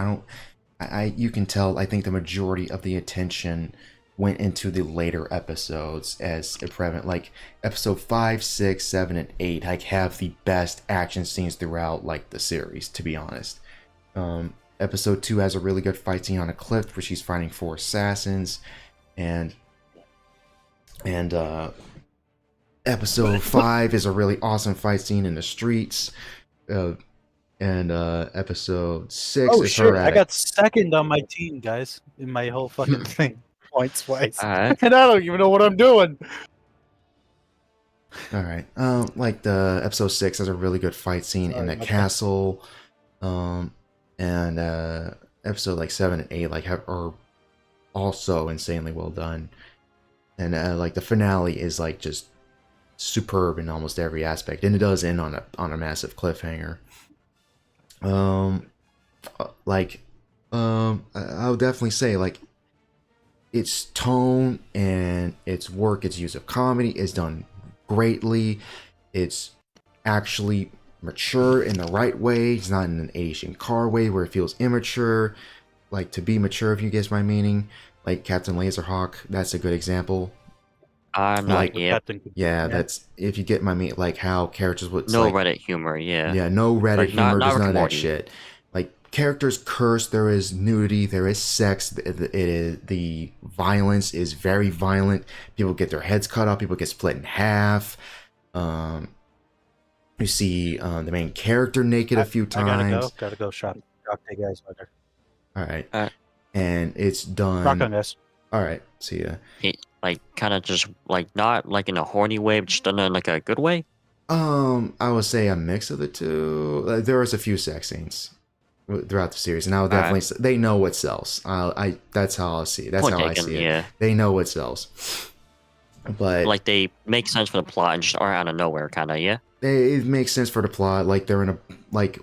B: You can tell, I think the majority of the attention went into the later episodes as prevalent. Like episode 5, 6, 7, and 8 like have the best action scenes throughout like the series, to be honest. Episode 2 has a really good fight scene on a cliff where she's fighting 4 assassins, and episode 5 is a really awesome fight scene in the streets, and episode 6
A: oh
B: is
A: shit!
B: her at
A: I got second on my team, guys, in my whole fucking thing, points wise,
C: Alright.
A: and I don't even know what I'm doing.
B: All right. Like the episode 6 has a really good fight scene in the castle, and episode like 7 and 8 like are also insanely well done, and like the finale is like just superb in almost every aspect, and it does end on a massive cliffhanger. I'll definitely say like its tone and its work, its use of comedy is done greatly. It's actually mature in the right way. It's not in an Asian car way where it feels immature. Like to be mature, if you guess my meaning. Like Captain Laserhawk, that's a good example.
C: I'm not
B: Like,
C: yet.
B: Yeah, that's if you get my meaning. Like how characters would
C: No
B: like,
C: Reddit humor, yeah.
B: Yeah, no Reddit
C: Like,
B: humor.
C: not
B: There's
C: Rick
B: none of
C: and
B: that
C: Morty.
B: shit. Like characters curse. There is nudity. There is sex. It is the violence is very violent. People get their heads cut off. People get split in half. You see the main character naked a few times.
A: Gotta go shop. Rock, take guys later.
B: All right.
C: Alright.
B: And it's done.
A: Rock on, guys.
B: All right. See ya.
C: Like, kind of just like not like in a horny way, but just done in like a good way.
B: I would say a mix of the two. There was a few sex scenes throughout the series, and I would definitely say they know what sells. That's how I see it. That's
C: Point
B: how I
C: taken,
B: see it.
C: yeah.
B: They know what sells. But
C: like they make sense for the plot and just are out of nowhere, kind of, yeah.
B: it makes sense for the plot. Like they're in a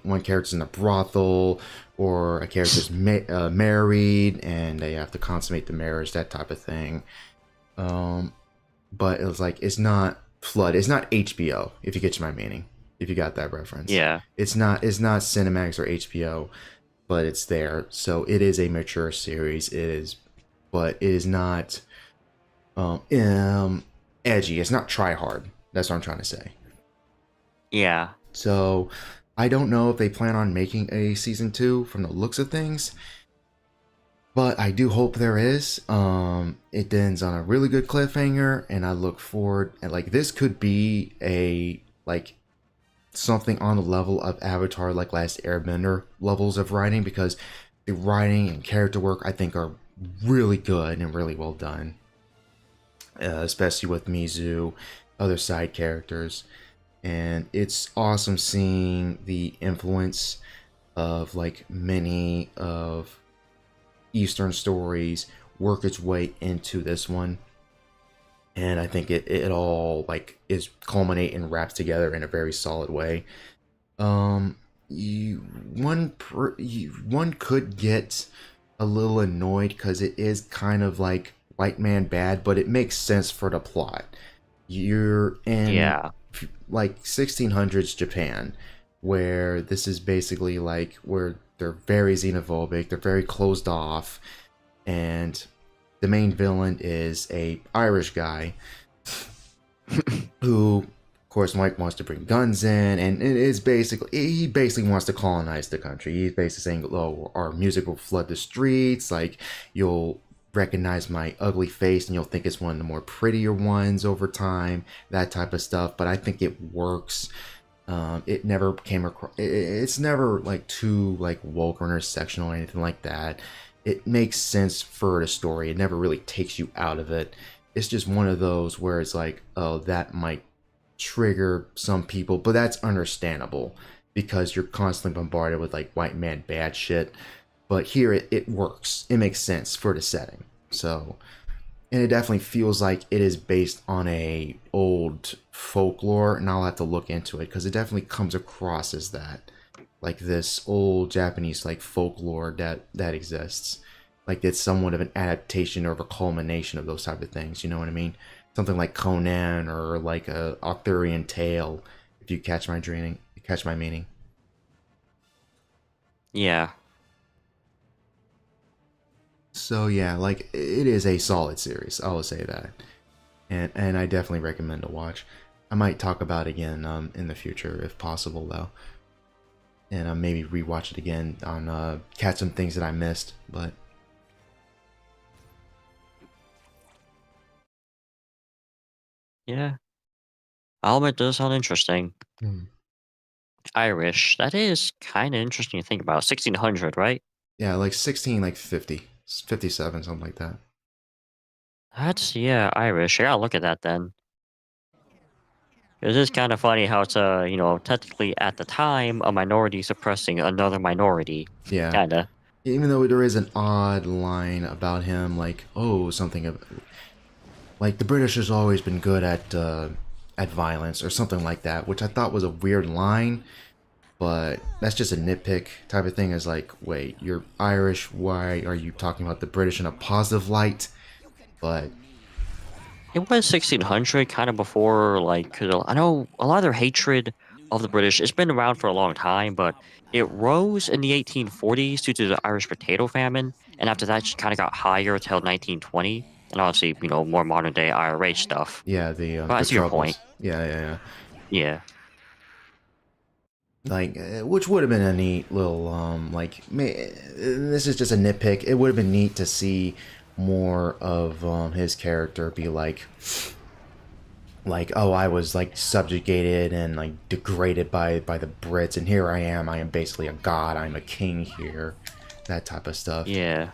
B: one character's in a brothel, or a character's married, and they have to consummate the marriage, that type of thing. But it was like it's not flood. It's not HBO. If you get my meaning, if you got that reference,
C: Yeah.
B: It's not Cinemax or HBO, but it's there. So it is a mature series. It is, but it is not edgy. It's not try hard. That's what I'm trying to say.
C: Yeah.
B: So I don't know if they plan on making a season 2 from the looks of things, but I do hope there is. It ends on a really good cliffhanger, and I look forward. And like this could be a something on the level of Avatar, like Last Airbender levels of writing, because the writing and character work I think are really good and really well done. Especially with Mizu, other side characters. And it's awesome seeing the influence of like many of Eastern stories work its way into this one. And I think it all like is culminate and wraps together in a very solid way. One could get a little annoyed because it is kind of like white man bad, but it makes sense for the plot. You're in like 1600s Japan, where this is basically like where they're very xenophobic, they're very closed off, and the main villain is a Irish guy who, of course, Mike wants to bring guns in, and it is he basically wants to colonize the country. He's basically saying, "Oh, our music will flood the streets. Like you'll recognize my ugly face, and you'll think it's one of the more prettier ones over time." That type of stuff. But I think it works. It never came across. It's never like too like woke or intersectional or anything like that. It makes sense for the story. It never really takes you out of it. It's just one of those where it's like, oh, that might trigger some people, but that's understandable because you're constantly bombarded with like white man bad shit. But here it works. It makes sense for the setting. So, and it definitely feels like it is based on a old folklore, and I'll have to look into it because it definitely comes across as that. Like this old Japanese like folklore that exists, like it's somewhat of an adaptation or a culmination of those type of things. You know what I mean? Something like Conan or like a Arthurian tale. If you catch my meaning.
C: Yeah.
B: So yeah, like it is a solid series. I will say that, and I definitely recommend to watch. I might talk about it again in the future if possible though. And maybe rewatch it again on catch some things that I missed, but
C: Yeah. I'll admit, does sound interesting. Irish. That is kind of interesting to think about. 1600, right?
B: Yeah, like 16, like 50, 57, something like that.
C: That's, yeah, Irish. I gotta look at that then. It is kind of funny how it's, technically at the time, a minority suppressing another minority.
B: Yeah.
C: Kinda.
B: Even though there is an odd line about him, like, oh, something of, like, the British has always been good at violence, or something like that, which I thought was a weird line, but that's just a nitpick type of thing. Is like, wait, you're Irish, why are you talking about the British in a positive light? But
C: it was 1600, kind of before, like, 'cause I know a lot of their hatred of the British, it's been around for a long time, but it rose in the 1840s due to the Irish potato famine, and after that, just kind of got higher until 1920, and obviously, more modern day IRA stuff.
B: yeah,
C: But I see your point.
B: Yeah.
C: Yeah.
B: Like, which would have been a neat little, this is just a nitpick. It would have been neat to see more of his character be like, oh, I was like subjugated and like degraded by the Brits, and here I am basically a god, I'm a king here, that type of stuff.
C: Yeah.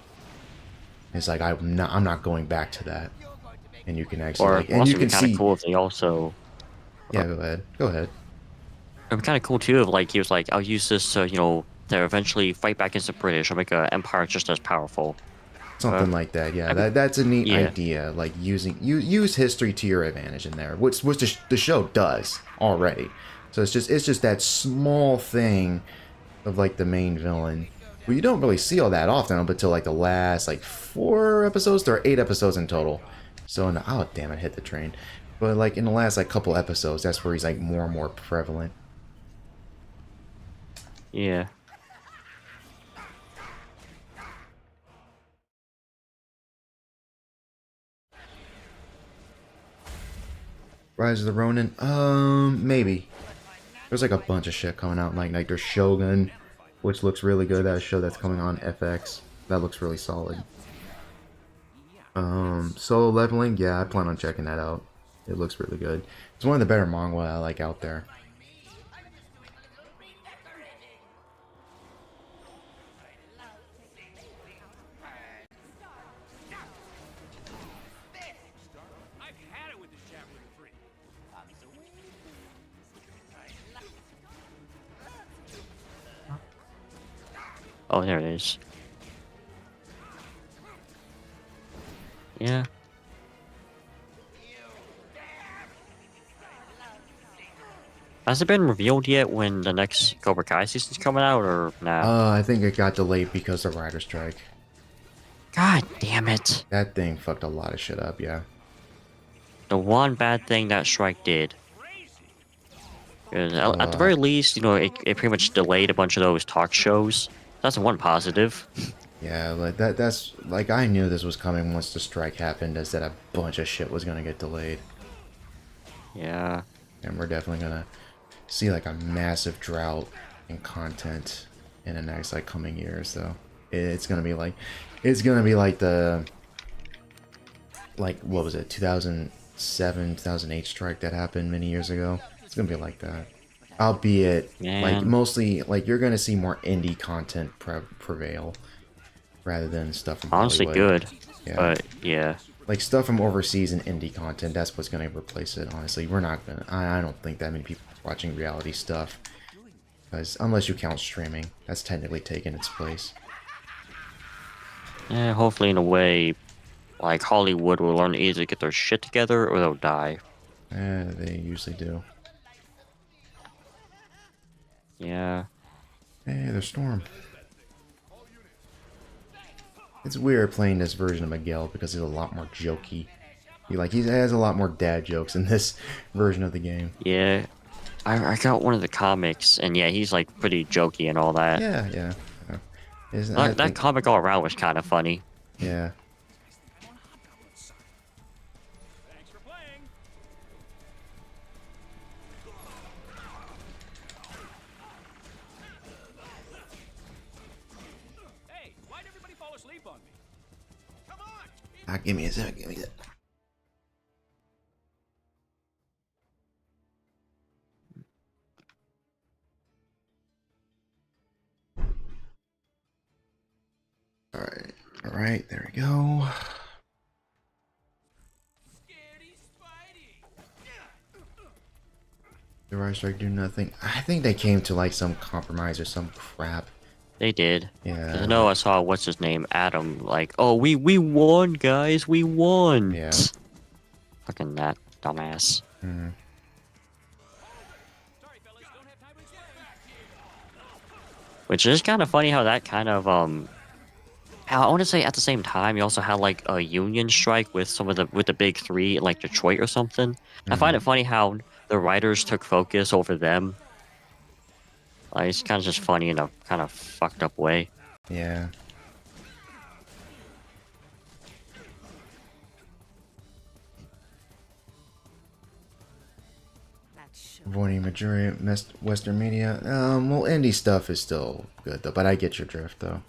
B: It's like I'm not going back to that. and you can actually
C: Or
B: like, and
C: also
B: you can
C: kind
B: see.
C: of cool if they also.
B: Yeah, go ahead. Go ahead.
C: It'd be kind of cool too if like he was like, I'll use this to to eventually fight back against the British or make an empire just as powerful.
B: Something like that. Yeah, that's a neat
C: yeah.
B: idea. Like use history to your advantage in there, which the show does already. So it's just that small thing of like the main villain. Well, you don't really see all that often up until like the last like 4 episodes. There are 8 episodes in total. So oh damn it, hit the train. But like in the last like couple episodes, that's where he's like more and more prevalent.
C: Yeah.
B: Rise of the Ronin? Maybe. There's like a bunch of shit coming out. Like there's Shogun, which looks really good. That show that's coming on FX. That looks really solid. Solo Leveling? Yeah, I plan on checking that out. It looks really good. It's one of the better manga I like out there.
C: Oh, there it is. Yeah. Has it been revealed yet when the next Cobra Kai season's coming out, or nah?
B: I think it got delayed because of writer strike.
C: God damn it.
B: That thing fucked a lot of shit up, yeah.
C: The one bad thing that strike did. At the very least, it pretty much delayed a bunch of those talk shows. That's one positive.
B: Yeah, like that's like I knew this was coming once the strike happened, is that a bunch of shit was gonna get delayed.
C: Yeah.
B: And we're definitely gonna see like a massive drought in content in the next like coming years. So it's gonna be like the what was it, 2007, 2008 strike that happened many years ago. It's gonna be like that. Albeit, like mostly, like you're gonna see more indie content prevail rather than stuff from
C: honestly
B: Hollywood.
C: Good.
B: Yeah.
C: But yeah.
B: Like stuff from overseas and indie content, that's what's gonna replace it. Honestly, we're not gonna. I don't think that many people are watching reality stuff, because unless you count streaming, that's technically taken its place.
C: Yeah, hopefully in a way, like Hollywood will learn to either get their shit together or they'll die.
B: They usually do.
C: Yeah.
B: Hey, there's Storm. It's weird playing this version of Miguel because he's a lot more jokey. He has a lot more dad jokes in this version of the game.
C: Yeah. I got one of the comics, and yeah, he's like pretty jokey and all that.
B: Yeah.
C: That comic all around was kind of funny.
B: Yeah. Give me a second. Give me that. All right. There we go. The Rise Strike do nothing. I think they came to like some compromise or some crap.
C: They did.
B: Yeah.
C: I know I saw what's his name, Adam. Like, oh, we won, guys, we won.
B: Yeah.
C: Fucking that dumbass.
B: Mm.
C: Which is kind of funny how that kind of I want to say at the same time you also had like a union strike with the big three like Detroit or something. I find it funny how the writers took focus over them. Like, it's kind of just funny in a kind of fucked up way.
B: Yeah. Avoiding majority of Western media. Well, indie stuff is still good though, but I get your drift though.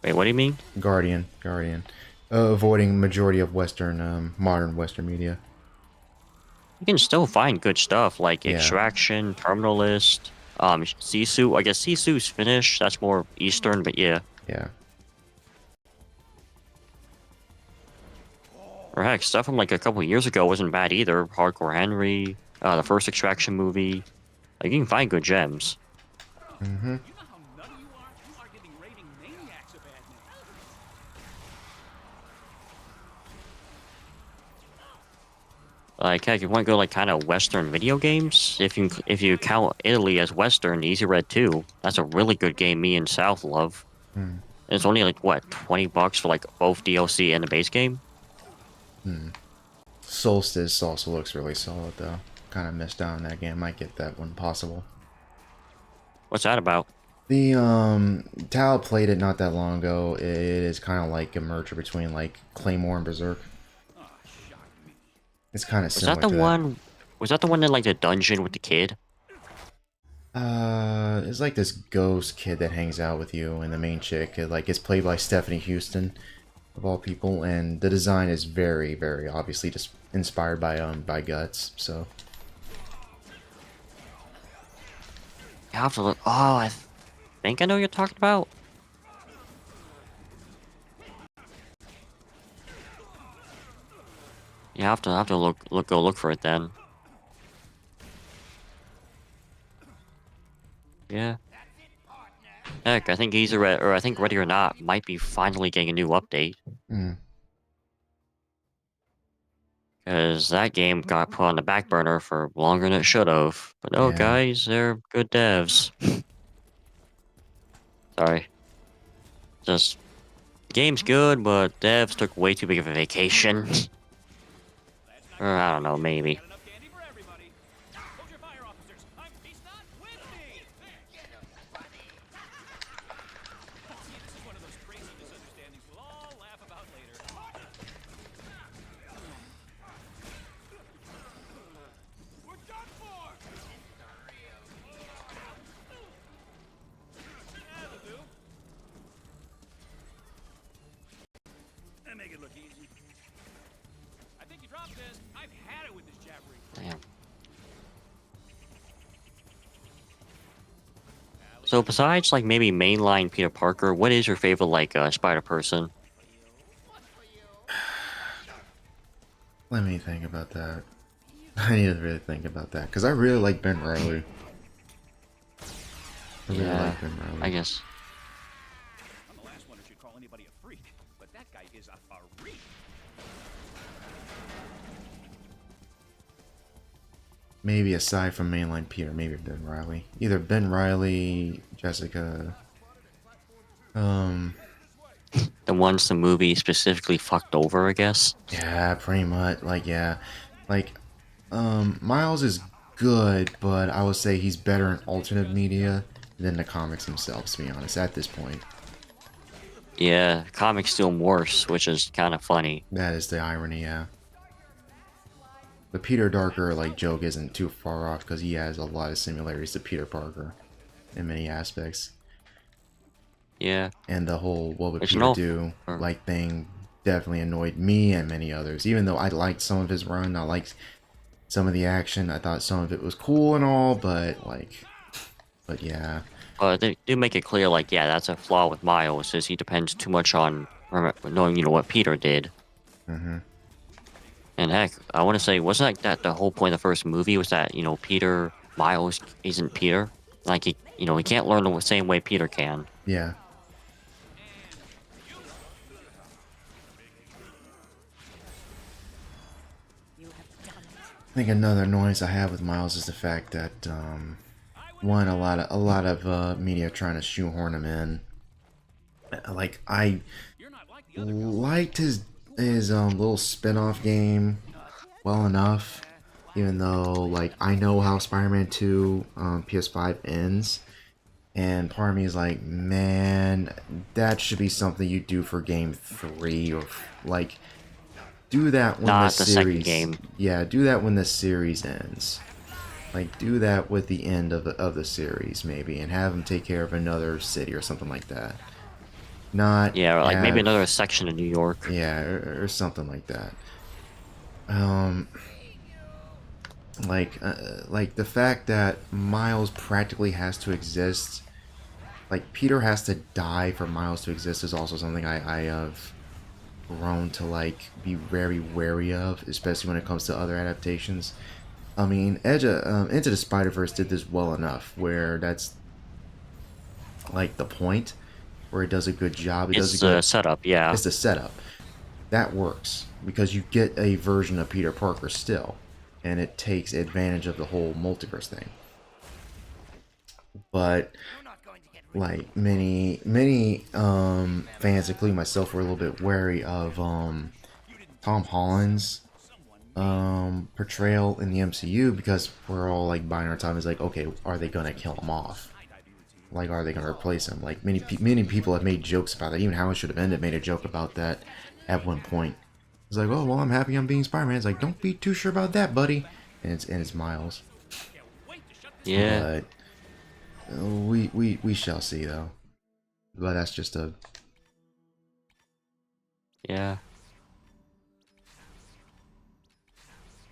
C: Wait, what do you mean?
B: Guardian. Avoiding majority of Western, modern Western media.
C: You can still find good stuff like Extraction, Terminalist, Sisu. I guess Sisu's Finnish. That's more Eastern, but yeah.
B: Yeah.
C: Or heck, stuff from like a couple years ago wasn't bad either. Hardcore Henry, the first Extraction movie. Like you can find good gems.
B: Mm-hmm.
C: Like heck, if you want to go like kind of Western video games, if you count Italy as Western, Easy Red 2, that's a really good game. Me and South love.
B: Hmm.
C: It's only like what, $20 for like both DLC and the base game.
B: Solstice also looks really solid though. Kind of missed out on that game. Might get that when possible.
C: What's that about?
B: The Tal played it not that long ago. It is kind of like a merger between like Claymore and Berserk. It's kind of similar.
C: Was that the one? Was that the one in like the dungeon with the kid?
B: It's like this ghost kid that hangs out with you, and the main chick, like, it's played by Stephanie Houston, of all people, and the design is very, very obviously just inspired by Guts. So
C: You have to look. Oh, I think I know what you're talking about. You have to go look for it then. Yeah. Heck, I think I think Ready or Not might be finally getting a new update. Because that game got put on the back burner for longer than it should have. But no,
B: Yeah.
C: guys, they're good devs. Sorry. Just, game's good, but devs took way too big of a vacation. Or I don't know, maybe.
E: Make it look easy. I think you dropped this. I've had it with this jabbering.
C: Damn. So besides like maybe mainline Peter Parker, what is your favorite like Spider person?
B: let me think about that. I need to really think about that because I really like Ben Riley. I really
C: Yeah,
B: like Ben Riley.
C: I guess.
E: I'm the last one who should call anybody a freak, but that guy is a freak.
B: Maybe aside from mainline Peter, maybe Ben Riley. Either Ben Riley, Jessica.
C: The ones the movie specifically fucked over, I guess.
B: Yeah, pretty much. Like, yeah. Like, Miles is good, but I would say he's better in alternate media than the comics themselves, to be honest, at this point.
C: Yeah, comics still worse, which is kind of funny.
B: That is the irony, yeah. The Peter Darker, like, joke isn't too far off because he has a lot of similarities to Peter Parker in many aspects.
C: Yeah.
B: And the whole what would
C: It's
B: Peter
C: no-
B: do like thing definitely annoyed me and many others. Even though I liked some of his run, I liked some of the action. I thought some of it was cool and all, but yeah.
C: They do make it clear, like, yeah, that's a flaw with Miles, is he depends too much on knowing, what Peter did.
B: Mm-hmm.
C: And heck, I want to say, wasn't that the whole point of the first movie was that, Miles isn't Peter? Like, he can't learn the same way Peter can.
B: Yeah. I think another annoyance I have with Miles is the fact that one, a lot of media trying to shoehorn him in. Like, I liked his little spin-off game well enough, even though, like, I know how Spider-Man 2 PS5 ends, and part of me is like, man, that should be something you do for game 3, or like, do that when
C: Not
B: the
C: the
B: series
C: second game.
B: Yeah, do that when the series ends. Like, do that with the end of the series, maybe, and have him take care of another city or something like that. Not
C: Yeah, or like maybe
B: have-
C: another section of New York.
B: Yeah, or something like that. Like the fact that Miles practically has to exist, like Peter has to die for Miles to exist, is also something I have grown to like be very wary of, especially when it comes to other adaptations. I mean, Into the Spider-Verse did this well enough where that's like the point, where it does a good job.
C: It's the setup, yeah.
B: It's the setup that works because you get a version of Peter Parker still, and it takes advantage of the whole multiverse thing. But like many fans, including myself, were a little bit wary of Tom Holland's portrayal in the MCU, because we're all like buying our time is like, okay, are they gonna kill him off? Like, are they gonna replace him? Like many people have made jokes about that. Even How It Should Have Ended made a joke about that at one point. It's like, oh well, I'm happy I'm being Spider-Man. It's like, don't be too sure about that, buddy. And it's Miles.
C: Yeah.
B: But we shall see though. But that's just a
C: Yeah.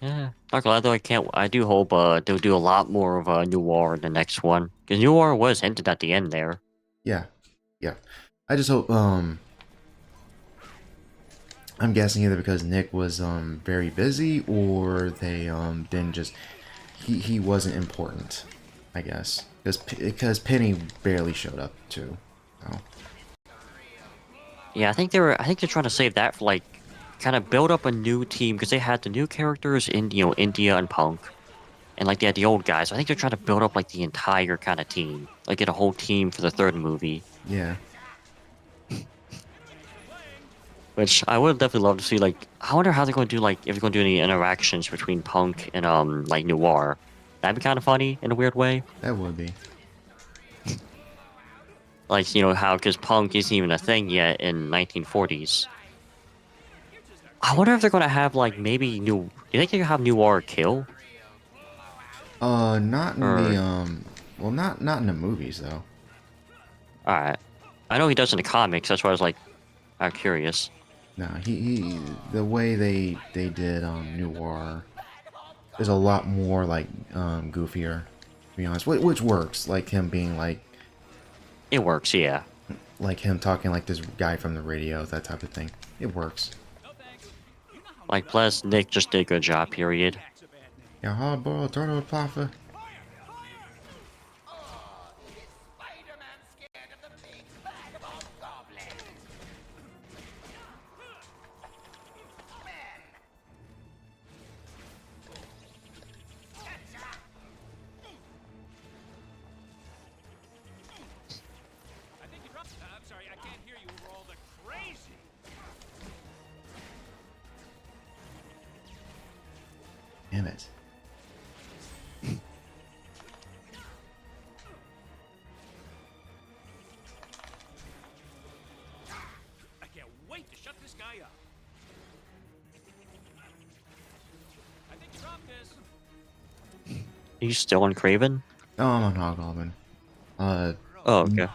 C: Yeah. Not glad though. I do hope they'll do a lot more of Noir in the next one, because Noir was hinted at the end there.
B: yeah. I just hope I'm guessing either because Nick was very busy, or they didn't just he wasn't important, I guess, because Penny barely showed up too. So.
C: Yeah, I think they're trying to save that for like kind of build up a new team, because they had the new characters in India and Punk, and like they had the old guys. So I think they're trying to build up like the entire kind of team, like get a whole team for the third movie.
B: Yeah.
C: Which I would definitely love to see. Like, I wonder how they're going to do, like, if they're going to do any interactions between Punk and like Noir. That'd be kind of funny in a weird way.
B: That would be.
C: Like, how, because Punk isn't even a thing yet in 1940s. I wonder if they're going to have, like, maybe do you think they could have Noir kill?
B: Not in the well, not in the movies though.
C: All right, I know he does in the comics. That's why I was like, I'm curious.
B: No, he the way they did Noir is a lot more like goofier, to be honest. Which works, like him being like.
C: It works, yeah.
B: Like him talking like this guy from the radio, that type of thing. It works.
C: Like, plus Nick just did a good job. Period.
B: Yeah, hardball turtle plaffer.
E: I'm sorry, I can't hear you over all the crazy.
B: Damn it.
E: I can't wait to shut this guy up. I think you dropped this.
C: Are you still on Craven?
B: Oh, I'm on Hobgoblin.
C: Oh, okay.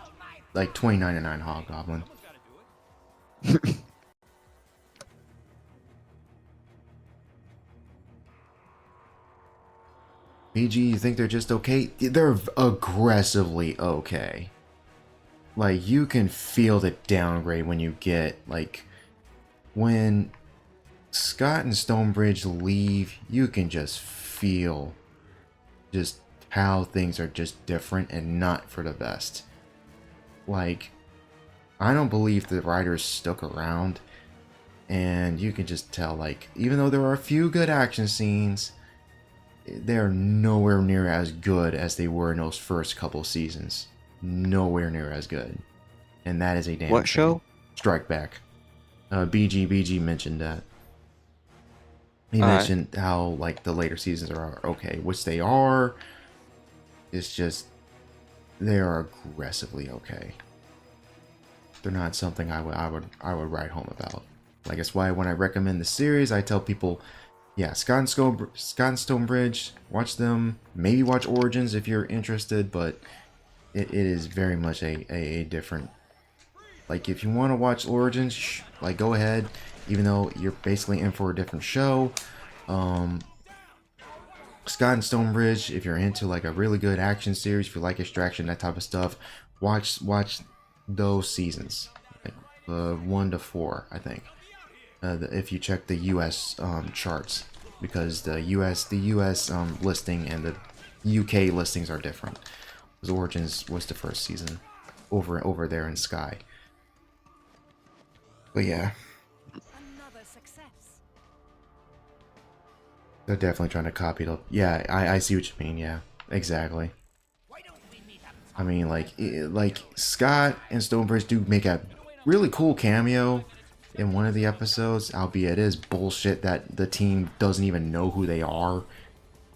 B: Like $20.99 Hobgoblin. BG, you think they're just okay? They're aggressively okay. Like, you can feel the downgrade when you get, like, when Scott and Stonebridge leave, you can just feel just how things are just different and not for the best. Like, I don't believe the writers stuck around, and you can just tell, like, even though there are a few good action scenes, they're nowhere near as good as they were in those first couple seasons. Nowhere near as good. And that is a damn
C: What
B: shame.
C: show?
B: Strike Back. BG mentioned that. He mentioned how, like, the later seasons are okay, which they are. It's just, they are aggressively okay. They're not something I would write home about. Like, that's why when I recommend the series, I tell people, yeah, Scott and Stonebridge, watch them. Maybe watch Origins if you're interested, but it is very much a different. Like, if you want to watch Origins, like, go ahead. Even though you're basically in for a different show. Scott and Stonebridge, if you're into like a really good action series, if you like Extraction, that type of stuff, watch those seasons, like, 1 to 4, I think. if you check the U.S. Charts, because the U.S. Listing and the UK listings are different. Because Origins was the first season over there in Sky. But yeah,
D: Another success.
B: they're definitely trying to copy it. Yeah, I see what you mean. Yeah, exactly. I mean, like Scott and Stonebridge do make a really cool cameo in one of the episodes, albeit it is bullshit that the team doesn't even know who they are.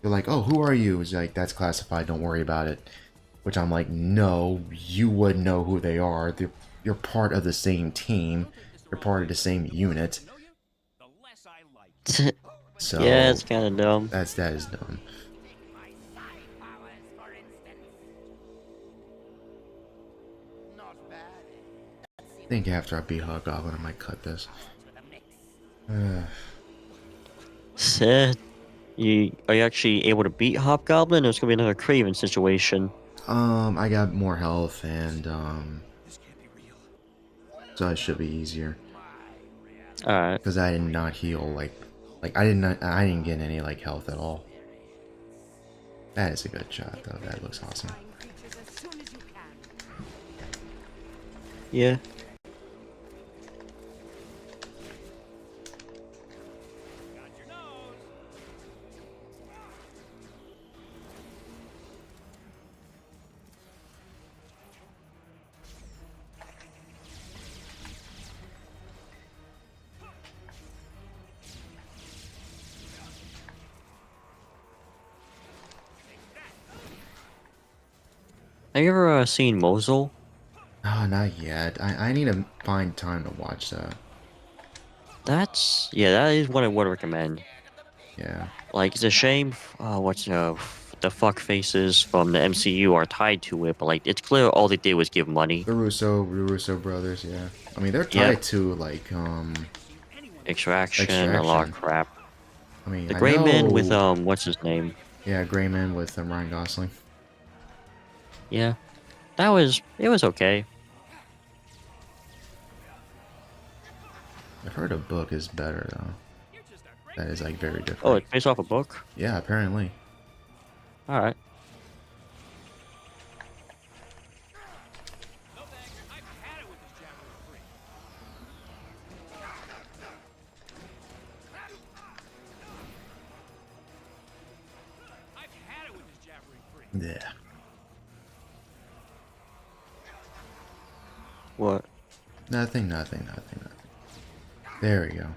B: They're like, "Oh, who are you?" It's like, "That's classified. Don't worry about it." Which I'm like, "No, you would know who they are. You're part of the same team. You're part of the same unit."
E: The less I like.
B: So
C: Yeah, it's kind of dumb.
B: that is dumb. I think after I beat Hobgoblin, I might cut this.
C: Sad. Are you actually able to beat Hobgoblin, or it's gonna be another Craven situation?
B: I got more health and so it should be easier.
C: Alright.
B: Because I did not heal like I didn't get any like health at all. That is a good shot though. That looks awesome.
D: Find creatures as soon as you can.
C: Yeah.
E: Got your nose.
C: Have you ever seen Mosul?
B: Oh, not yet. I need to find time to watch that.
C: That is what I would recommend.
B: Yeah.
C: Like, it's a shame. The fuck faces from the MCU are tied to it, but like, it's clear all they did was give money.
B: The Russo brothers, yeah. I mean, they're tied to like
C: Extraction, a lot of crap.
B: I mean,
C: The
B: I
C: Gray Man
B: know-
C: with what's his name?
B: Yeah, Gray Man with Ryan Gosling.
C: Yeah, it was okay.
B: I've heard a book is better though. That is like very different.
C: Oh, it's based off a book.
B: Yeah, apparently.
C: All right.
E: No thanks. I've had it with this Javelin 3. I've had it with this Javelin 3.
B: Yeah.
C: What?
B: Nothing. There we go.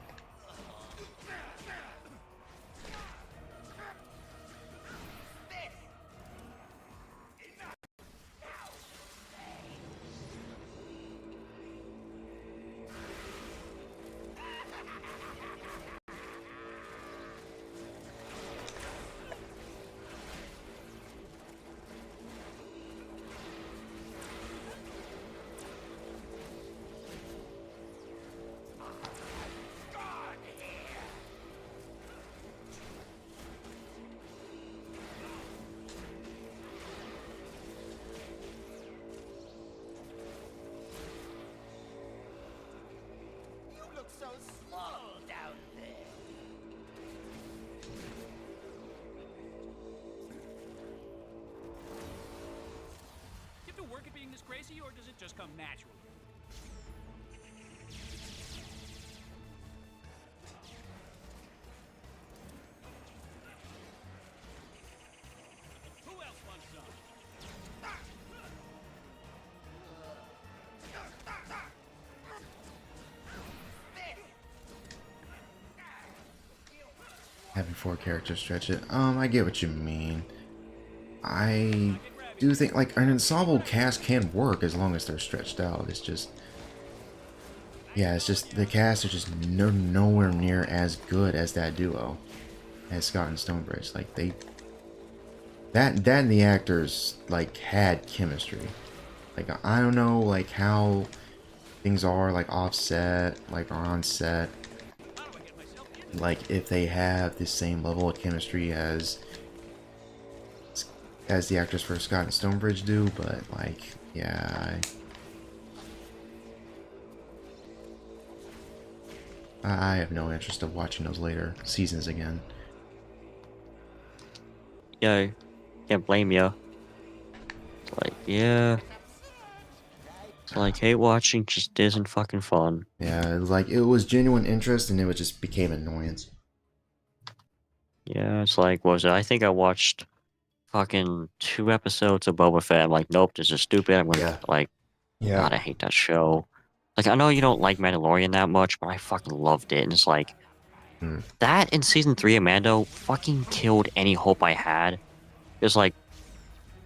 E: Do you have to work at being this crazy, or does it just come naturally? Who else wants some?
B: Having 4 characters stretch it. I get what you mean. I do think like an ensemble cast can work as long as they're stretched out. It's just, yeah, it's just the cast are just nowhere near as good as that duo, as Scott and Stonebridge. Like that and the actors like had chemistry. Like I don't know like how things are like offset, like on set. Like if they have the same level of chemistry as the actors for Scott and Stonebridge do, but like, yeah, I have no interest of watching those later seasons again.
C: Yeah, can't blame you. Like, yeah. It's like, hate watching just isn't fucking fun.
B: Yeah, like it was genuine interest and it just became annoyance.
C: Yeah, it's like, what was it? I think I watched fucking 2 episodes of Boba Fett. I'm like, nope, this is stupid. I'm gonna, like, God, I hate that show. Like, I know you don't like Mandalorian that much, but I fucking loved it. And it's like, that in season 3 of Mando fucking killed any hope I had. It's like,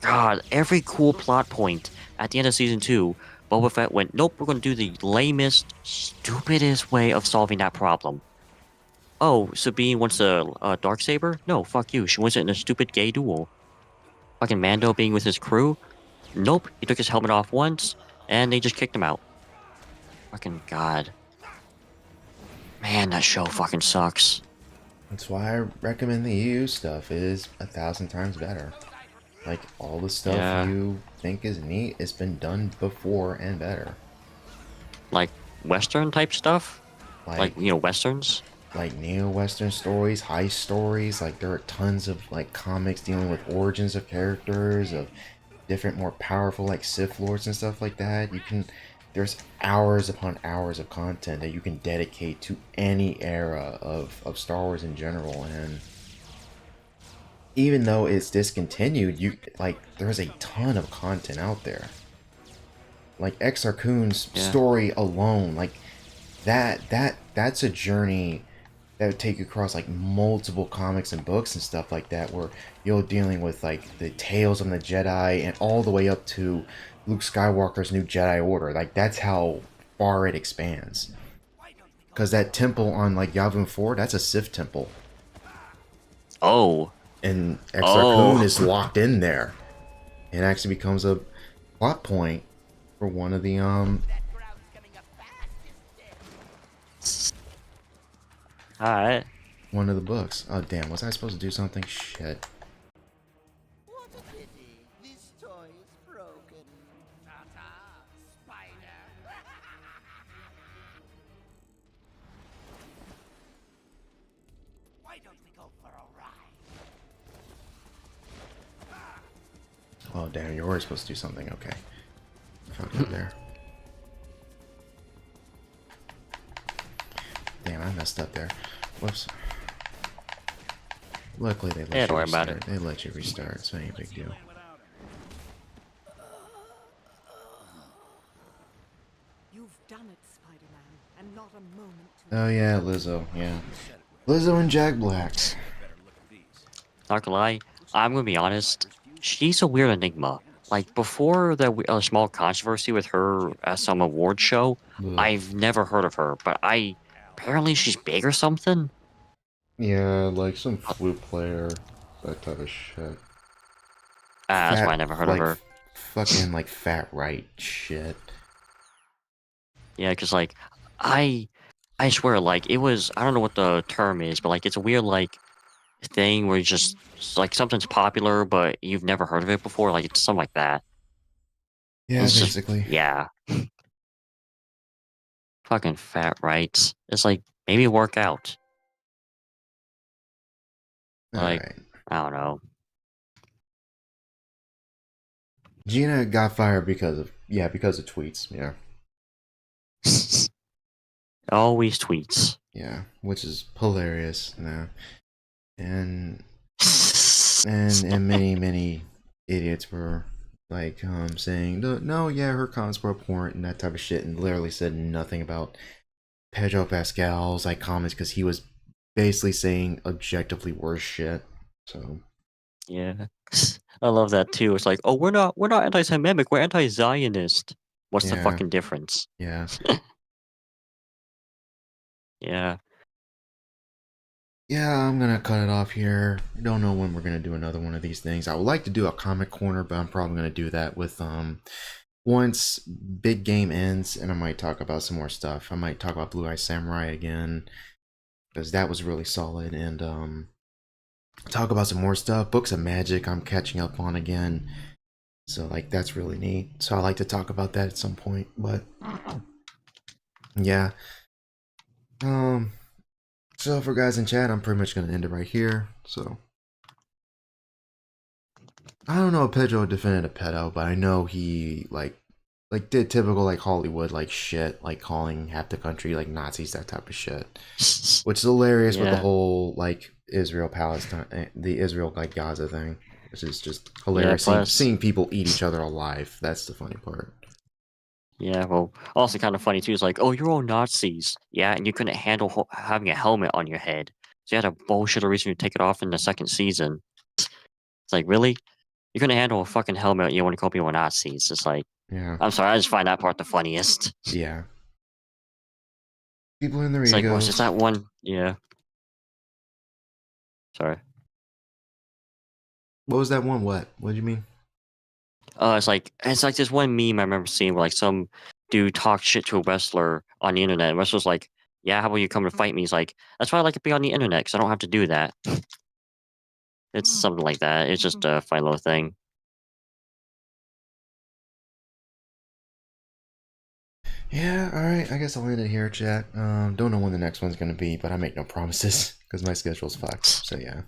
C: God, every cool plot point at the end of season 2, Boba Fett went, nope, we're gonna do the lamest, stupidest way of solving that problem. Oh, Sabine wants a Darksaber? No, fuck you. She wants it in a stupid gay duel. Fucking Mando being with his crew? Nope, he took his helmet off once, and they just kicked him out. Fucking God. Man, that show fucking sucks.
B: That's why I recommend the EU stuff. It is 1,000 times better. Like, all the stuff you think is neat, it's been done before and better.
C: Like, Western type stuff? Like you know, Westerns?
B: Like neo-Western stories, heist stories. Like, there are tons of, like, comics dealing with origins of characters, of different, more powerful, like, Sith Lords and stuff like that. There's hours upon hours of content that you can dedicate to any era of Star Wars in general, and even though it's discontinued, there's a ton of content out there. Like Exar Kun's story alone, like that's a journey that would take you across like multiple comics and books and stuff like that, where you're dealing with like the tales of the Jedi and all the way up to Luke Skywalker's new Jedi Order. Like, that's how far it expands. Because that temple on like Yavin 4, that's a Sith temple.
C: Oh.
B: And Exar Kun is locked in there. It actually becomes a plot point for one of the
C: Alright.
B: one of the books. Oh damn, was I supposed to do something? Shit.
F: What a pity. This toy is broken. Ta-ta, spider.
E: Why don't we go for a ride?
B: Oh damn, you were supposed to do something. Okay. Fuck up there. Damn, I messed up there. Whoops. Luckily they let you restart. They let you restart, so it ain't a big deal.
D: You've done it, Spider-Man, and not a moment too
B: Oh yeah, Lizzo, yeah. Lizzo and Jack Black.
C: Not gonna lie, I'm gonna be honest, she's a weird enigma. Like, before the small controversy with her at some award show, I've never heard of her, but apparently she's big or something?
B: Yeah, like some flute player, that type of shit.
C: That's why I never heard of her.
B: Fucking, like, fat right shit.
C: Yeah, because, like, I swear, like, it was, I don't know what the term is, but, like, it's a weird, like, thing where you just, like, something's popular, but you've never heard of it before, like, it's something like that.
B: Yeah,
C: it's
B: basically.
C: Just, yeah. Fucking fat rights. It's like, maybe work out. Like,
B: Alright.
C: I don't know.
B: Gina got fired because of tweets, yeah.
C: Always tweets.
B: Yeah, which is hilarious now. And many idiots were like saying no, yeah, her comments were abhorrent and that type of shit, and literally said nothing about Pedro Pascal's like comments, because he was basically saying objectively worse shit. So
C: yeah, I love that too. It's like, oh, we're not anti-Semitic, we're anti-Zionist. What's the fucking difference?
B: Yeah.
C: Yeah.
B: Yeah, I'm gonna cut it off here. I don't know when we're gonna do another one of these things. I would like to do a comic corner, but I'm probably gonna do that with once Big Game ends, and I might talk about some more stuff. I might talk about Blue Eye Samurai again, because that was really solid, and talk about some more stuff. Books of Magic I'm catching up on again, so like that's really neat. So I like to talk about that at some point, but yeah. So for guys in chat, I'm pretty much gonna end it right here. So I don't know if Pedro defended a pedo, but I know he like did typical like Hollywood like shit, like calling half the country like Nazis, that type of shit. Which is hilarious with the whole like Israel Palestine, the Israel like Gaza thing, which is just hilarious. Seeing people eat each other alive. That's the funny part.
C: Yeah, well, also kind of funny too. It's like, oh, you're all Nazis, yeah, and you couldn't handle having a helmet on your head, so you had a bullshit reason to take it off in the second season. It's like, really? You couldn't handle a fucking helmet, you want to call people Nazis? It's like,
B: yeah.
C: I'm sorry, I just find that part the funniest.
B: Yeah. People in their
C: egos.
B: Like,
C: was just that one? Yeah. Sorry.
B: What was that one? What do you mean?
C: It's like this one meme I remember seeing where like some dude talked shit to a wrestler on the internet. And the wrestler's like, "Yeah, how about you come to fight me?" He's like, "That's why I like to be on the internet because I don't have to do that." It's something like that. It's just a fine little thing.
B: Yeah, alright, I guess I'll end it here, chat. Don't know when the next one's gonna be, but I make no promises, because my schedule's fucked, so yeah.